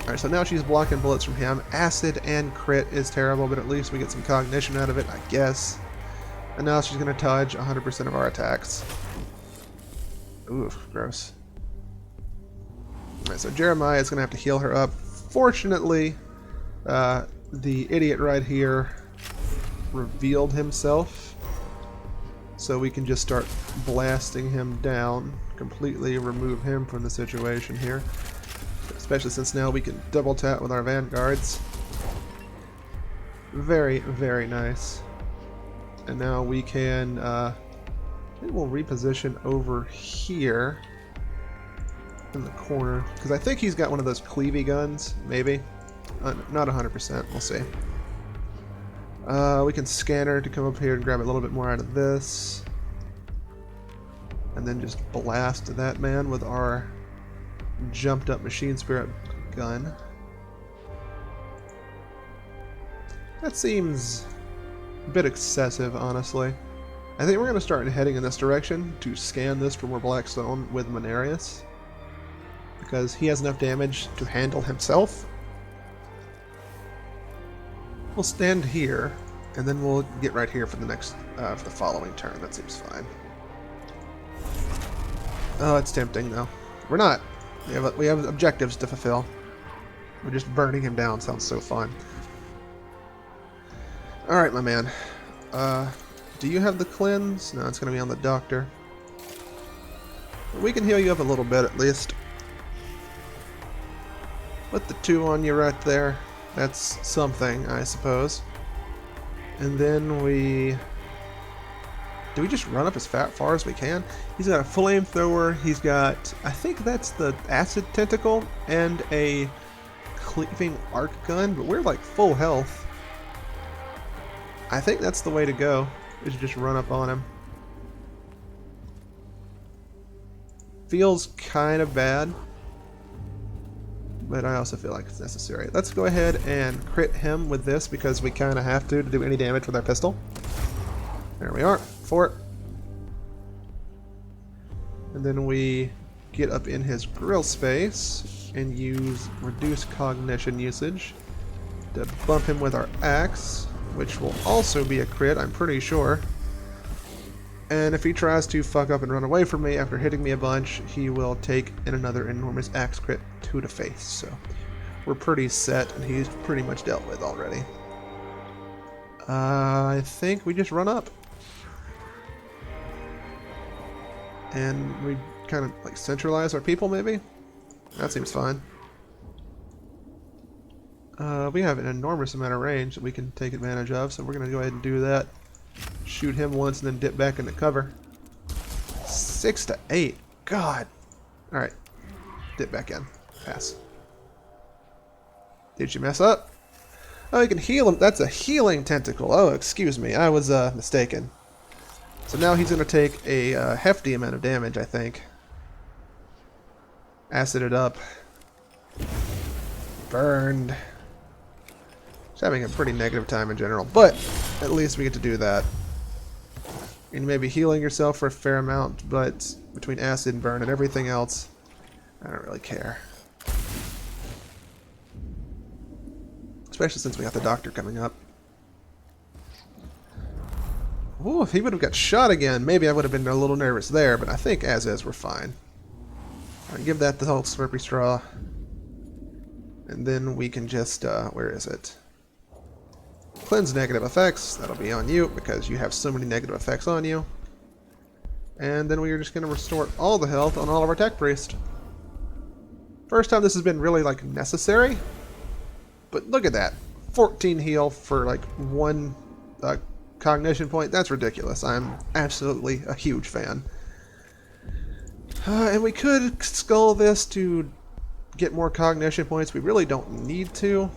Alright, so now she's blocking bullets from him. Acid and crit is terrible, but at least we get some cognition out of it, I guess. And now she's going to dodge 100% of our attacks. Ooh, gross. Alright, so Jeremiah is going to have to heal her up. Fortunately, the idiot right here revealed himself. So we can just start blasting him down. Completely remove him from the situation here. Especially since now we can double tap with our vanguards. Very, very nice. And now we can, maybe we'll reposition over here in the corner. Because I think he's got one of those cleavy guns, maybe. Not 100%, we'll see. We can scanner to come up here and grab a little bit more out of this. And then just blast that man with our jumped up machine spirit gun. That seems a bit excessive, honestly. I think we're going to start heading in this direction to scan this for more Blackstone with Menarius, because he has enough damage to handle himself. We'll stand here, and then we'll get right here for the next, for the following turn. That seems fine. Oh, it's tempting though. We're not. We have objectives to fulfill. We're just burning him down. Sounds so fun. Alright, my man. Do you have the cleanse? No, it's going to be on the doctor. We can heal you up a little bit at least. Put the 2 on you right there. That's something, I suppose. And then we... Do we just run up as far as we can? He's got a flamethrower. He's got... I think that's the acid tentacle and a cleaving arc gun. But we're like full health. I think that's the way to go. Is just run up on him. Feels kind of bad. But I also feel like it's necessary. Let's go ahead and crit him with this because we kind of have to do any damage with our pistol. There we are. 4. And then we get up in his grill space and use reduced cognition usage to bump him with our axe, which will also be a crit, I'm pretty sure. And if he tries to fuck up and run away from me after hitting me a bunch, he will take another enormous axe crit to the face. So we're pretty set, and he's pretty much dealt with already. I think we just run up. And we kind of like centralize our people, maybe? That seems fine. We have an enormous amount of range that we can take advantage of, so we're going to go ahead and do that. Shoot him once and then dip back into cover. 6 to 8. God. Alright. Dip back in. Pass. Did you mess up? Oh, you can heal him. That's a healing tentacle. Oh, excuse me. I was mistaken. So now he's going to take a hefty amount of damage, I think. Acid it up. Burned. He's having a pretty negative time in general, but at least we get to do that. And maybe healing yourself for a fair amount, but between acid and burn and everything else, I don't really care. Especially since we got the doctor coming up. Ooh, if he would have got shot again, maybe I would have been a little nervous there, but I think as is, we're fine. Alright, give that the whole Slurpee straw. And then we can just, where is it? Cleanse negative effects. That'll be on you, because you have so many negative effects on you. And then we are just going to restore all the health on all of our Tech Priest. First time this has been really, like, necessary. But look at that. 14 heal for, like, 1 cognition point. That's ridiculous. I'm absolutely a huge fan. And we could skull this to get more cognition points. We really don't need to.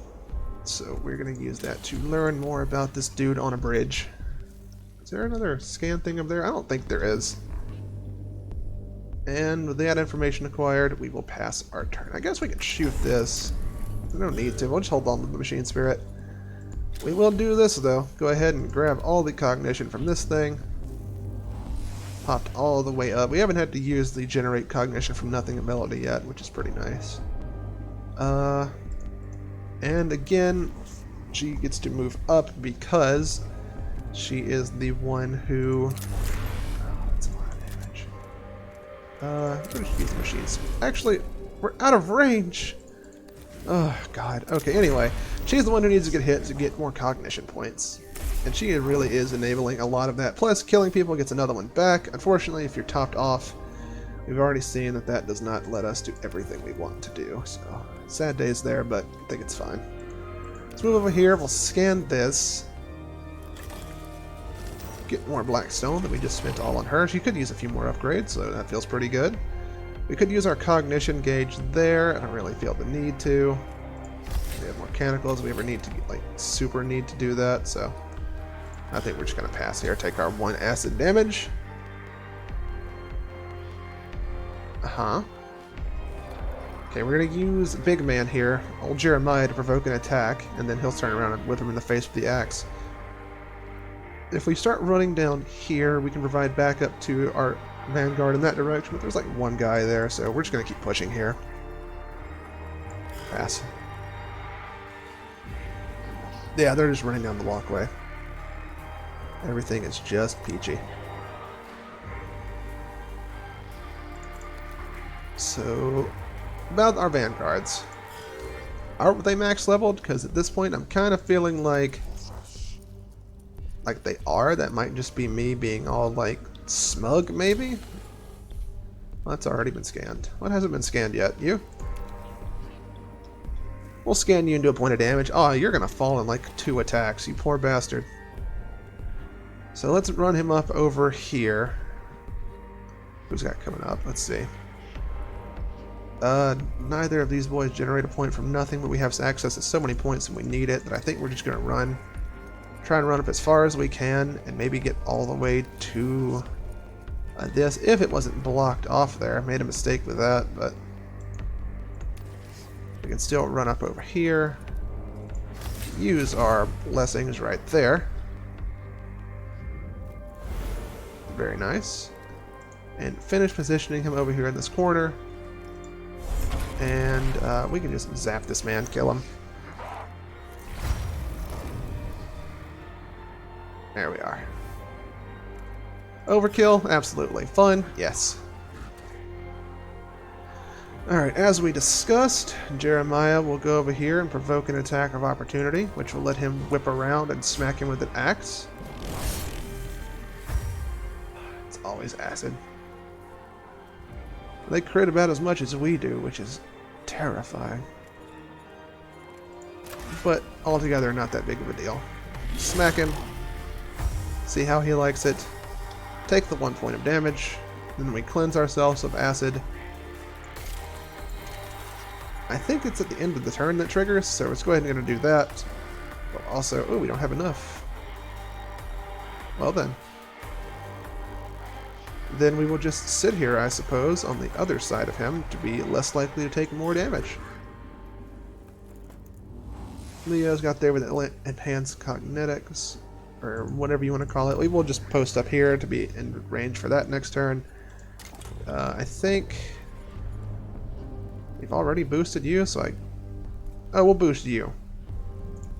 So we're going to use that to learn more about this dude on a bridge. Is there another scan thing up there? I don't think there is. And with that information acquired, we will pass our turn. I guess we can shoot this. We don't need to. We'll just hold on to the machine spirit. We will do this, though. Go ahead and grab all the cognition from this thing. Popped all the way up. We haven't had to use the generate cognition from nothing ability yet, which is pretty nice. And again, she gets to move up because she is the one who... Oh, that's a lot of damage. I'm going to use the machines. Actually, we're out of range! Oh, God. Okay, anyway. She's the one who needs to get hit to get more cognition points. And she really is enabling a lot of that. Plus, killing people gets another one back. Unfortunately, if you're topped off, we've already seen that that does not let us do everything we want to do. So, sad days there, but I think it's fine. Let's move over here. We'll scan this. Get more Blackstone that we just spent all on her. She could use a few more upgrades, so that feels pretty good. We could use our cognition gauge there. I don't really feel the need to. We have more mechanicals. We ever need to, like, super need to do that, so I think we're just going to pass here. Take our 1 acid damage. Uh-huh. Okay, we're going to use Big Man here, old Jeremiah, to provoke an attack, and then he'll turn around and whip him in the face with the axe. If we start running down here, we can provide backup to our vanguard in that direction, but there's like 1 guy there, so we're just going to keep pushing here. Pass. Yeah, they're just running down the walkway. Everything is just peachy. So, about our vanguards. Are they max leveled? Because at this point I'm kind of feeling like they are. That might just be me being all like smug, maybe? Well, that's already been scanned. What hasn't been scanned yet? You? We'll scan you into a point of damage. Oh, you're gonna fall in like 2 attacks, you poor bastard. So let's run him up over here. Who's got coming up? Let's see. Neither of these boys generate a point from nothing, but we have access to so many points and we need it that I think we're just going to run. Try and run up as far as we can and maybe get all the way to this, if it wasn't blocked off there. I made a mistake with that, but we can still run up over here. Use our blessings right there. Very nice. And finish positioning him over here in this corner. And we can just zap this man, kill him. There we are. Overkill? Absolutely. Fun? Yes. Alright, as we discussed, Jeremiah will go over here and provoke an attack of opportunity, which will let him whip around and smack him with an axe. It's always acid. They crit about as much as we do, which is terrifying. But altogether, not that big of a deal. Smack him. See how he likes it. Take the 1 point of damage. Then we cleanse ourselves of acid. I think it's at the end of the turn that triggers, so let's go ahead and do that. But also, oh, we don't have enough. Well then. Then we will just sit here, I suppose, on the other side of him to be less likely to take more damage. Leo's got there with enhanced cognitics, or whatever you want to call it. We will just post up here to be in range for that next turn. I think we've already boosted you, so oh, we'll boost you.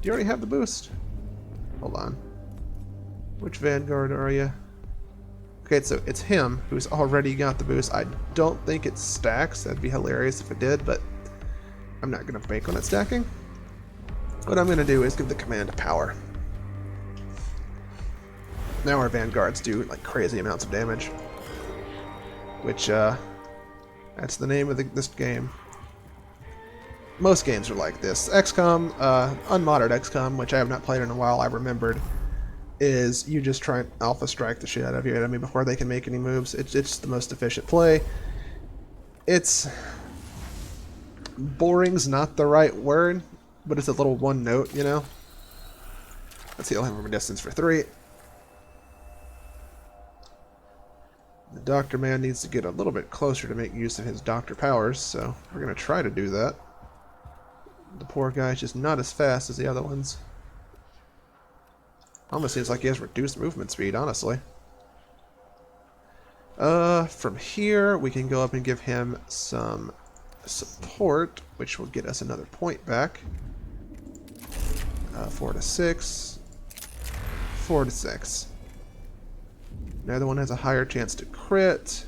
Do you already have the boost? Hold on. Which Vanguard are you? Okay, so it's him who's already got the boost. I don't think it stacks. That'd be hilarious if it did, but I'm not going to bank on it stacking. What I'm going to do is give the command to power. Now our Vanguards do like crazy amounts of damage. Which, that's the name of this game. Most games are like this. XCOM, unmodded XCOM, which I have not played in a while, I remembered, is you just try and alpha strike the shit out of your enemy before they can make any moves. It's the most efficient play. It's... boring's not the right word, but it's a little one note, you know? Let's heal him from a distance for 3. The Doctor Man needs to get a little bit closer to make use of his Doctor powers, so we're going to try to do that. The poor guy's just not as fast as the other ones. Almost seems like he has reduced movement speed, honestly. From here, we can go up and give him some support, which will get us another point back. 4 to 6. 4 to 6. The other one has a higher chance to crit.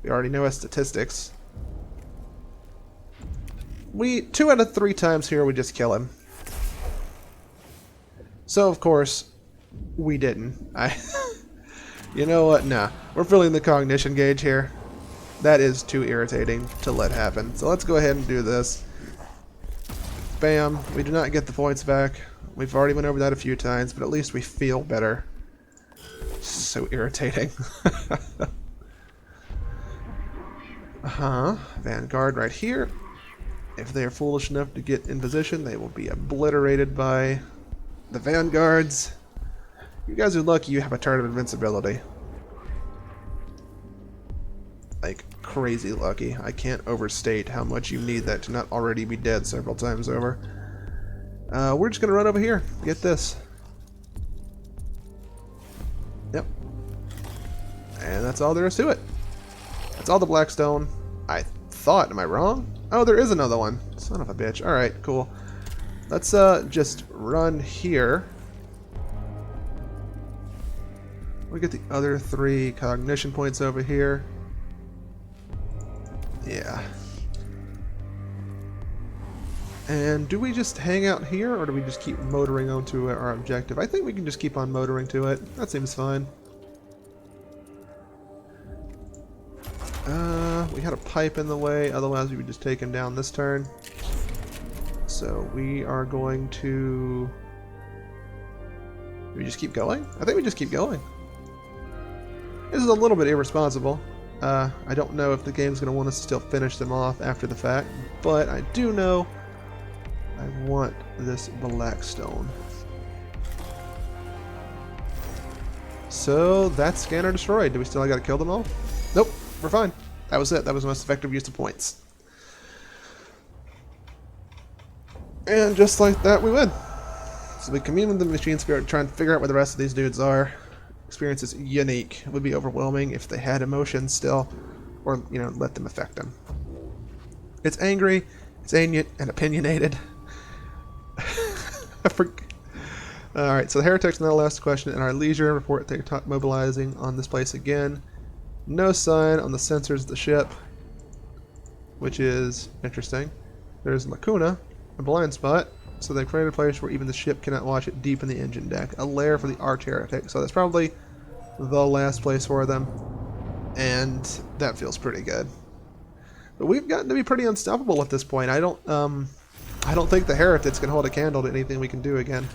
We already know his statistics. 2 out of 3 times here we just kill him. So of course, we didn't. You know what? Nah. We're filling the cognition gauge here. That is too irritating to let happen. So let's go ahead and do this. Bam. We do not get the points back. We've already went over that a few times, but at least we feel better. So irritating. Vanguard right here. If they are foolish enough to get in position, they will be obliterated by the Vanguards. You guys are lucky you have a turn of invincibility. Like, crazy lucky. I can't overstate how much you need that to not already be dead several times over. We're just going to run over here. Get this. Yep. And that's all there is to it. That's all the Blackstone. I thought. Am I wrong? Oh, there is another one. Son of a bitch. Alright, cool. Let's just run here. We'll get the other 3 cognition points over here. Yeah. And do we just hang out here, or do we just keep motoring on to our objective? I think we can just keep on motoring to it. That seems fine. We had a pipe in the way, otherwise we would just take him down this turn. So we are going to... Do we just keep going? I think we just keep going. This is a little bit irresponsible. I don't know if the game's going to want us to still finish them off after the fact, but I do know I want this Blackstone. So that's scanner destroyed. Do we still got to kill them all? Nope, we're fine. That was it. That was the most effective use of points. And just like that, we win. So we commune with the machine spirit, try and figure out where the rest of these dudes are. Experience is unique. It would be overwhelming if they had emotions still, or, you know, let them affect them. It's angry, it's and opinionated. Alright, so the heretics now last question. In our leisure, report they're mobilizing on this place again. No sign on the sensors of the ship. which is interesting. There's lacuna, a blind spot, so they created a place where even the ship cannot watch it deep in the engine deck. A lair for the arch heretic, so that's probably the last place for them, and that feels pretty good. But we've gotten to be pretty unstoppable at this point. I don't think the heretics can hold a candle to anything we can do again.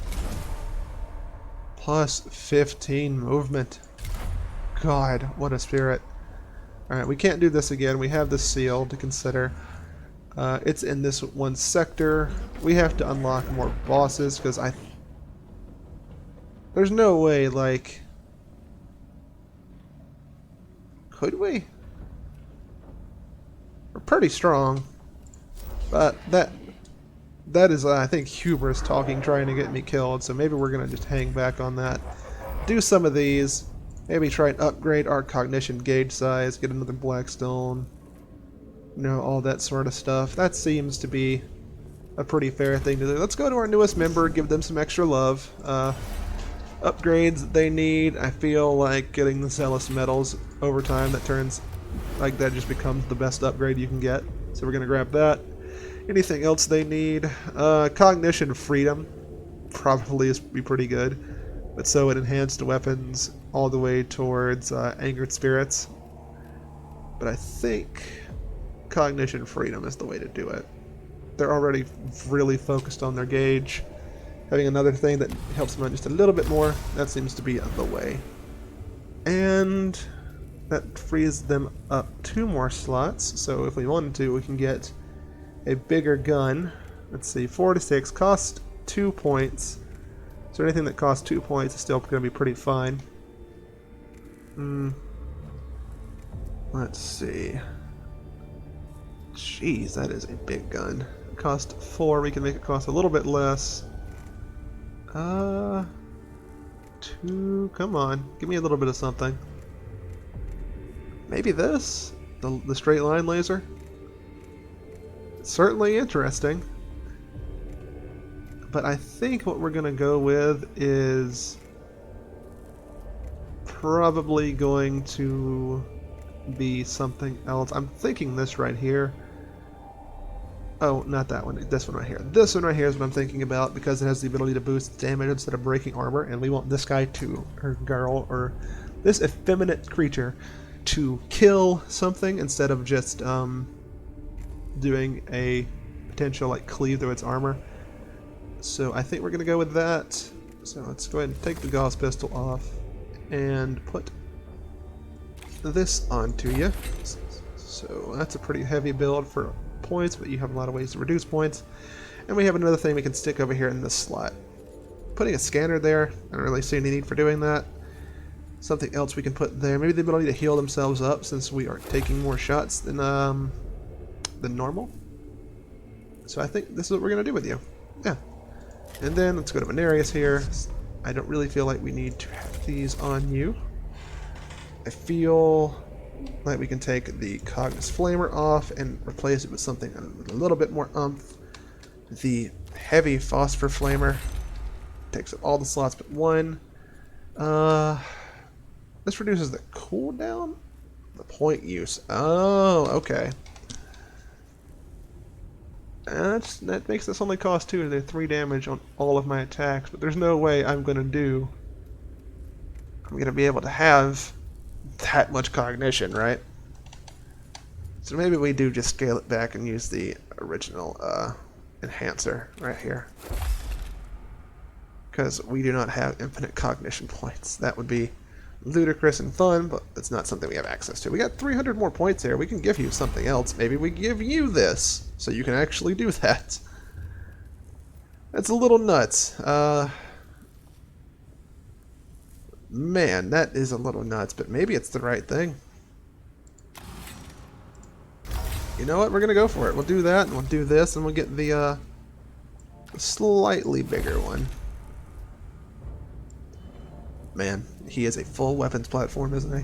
Plus 15 movement. God, what a spirit. Alright, we can't do this again. We have this seal to consider. It's in this one sector. We have to unlock more bosses, because there's no way, like... Could we? We're pretty strong. But that is, I think, hubris talking, trying to get me killed, so maybe we're going to just hang back on that. Do some of these. Maybe try and upgrade our cognition gauge size, get another blackstone, you know, all that sort of stuff. That seems to be a pretty fair thing to do. Let's go to our newest member, give them some extra love. Upgrades that they need. I feel like getting the Zealous medals over time, that turns, like, that just becomes the best upgrade you can get. So we're going to grab that. Anything else they need? Cognition freedom probably is be pretty good. But so it enhanced weapons all the way towards angered spirits. But I think cognition freedom is the way to do it. They're already really focused on their gauge. Having another thing that helps them out just a little bit more, that seems to be the way. And that frees them up 2 more slots. So if we wanted to, we can get a bigger gun. Let's see, 4 to 6, cost 2 points. So anything that costs 2 points is still going to be pretty fine. Let's see. Jeez, that is a big gun. It cost 4, we can make it cost a little bit less. 2, come on, give me a little bit of something. Maybe this? The straight line laser? It's certainly interesting. But I think what we're going to go with is probably going to be something else. I'm thinking this right here. Oh, not that one. This one right here. This one right here is what I'm thinking about, because it has the ability to boost damage instead of breaking armor, and we want this guy to, or girl, or this effeminate creature to kill something instead of just doing a potential like cleave through its armor. So I think we're going to go with that. So let's go ahead and take the Gauss pistol off and put this onto you. So that's a pretty heavy build for points, but you have a lot of ways to reduce points. And we have another thing we can stick over here in this slot. Putting a scanner there, I don't really see any need for doing that. Something else we can put there, maybe the ability to heal themselves up, since we are taking more shots than normal. So I think this is what we're going to do with you. Yeah. And then let's go to Manarius here. I don't really feel like we need to have these on you. I feel like we can take the Cognis Flamer off and replace it with something with a little bit more oomph. The Heavy Phosphor Flamer takes up all the slots but 1. This reduces the cooldown? The point use. Oh, okay. That makes this only cost 2 to 3 damage on all of my attacks, but there's no way I'm going to be able to have that much cognition, right? So maybe we do just scale it back and use the original enhancer right here. Because we do not have infinite cognition points. That would be ludicrous and fun, but it's not something we have access to. We got 300 more points here. We can give you something else. Maybe we give you this, so you can actually do that. That's a little nuts. Man, that is a little nuts, but maybe it's the right thing. You know what? We're going to go for it. We'll do that, and we'll do this, and we'll get the slightly bigger one. Man, he is a full weapons platform, isn't he?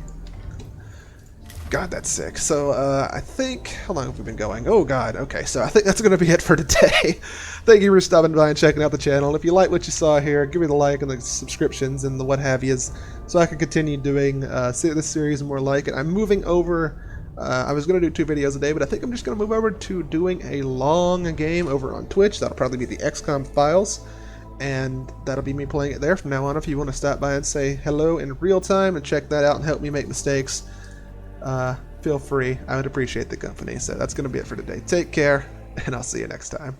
God, that's sick. So, I think... How long have we been going? Oh, God. Okay, so I think that's going to be it for today. Thank you for stopping by and checking out the channel. If you like what you saw here, give me the like and the subscriptions and the what have yous, so I can continue doing this series and more like it. I'm moving over I was going to do 2 videos a day, but I think I'm just going to move over to doing a long game over on Twitch. That'll probably be the XCOM files, and that'll be me playing it there from now on. If you want to stop by and say hello in real time and check that out and help me make mistakes, feel free. I would appreciate the company. So that's going to be it for today. Take care, and I'll see you next time.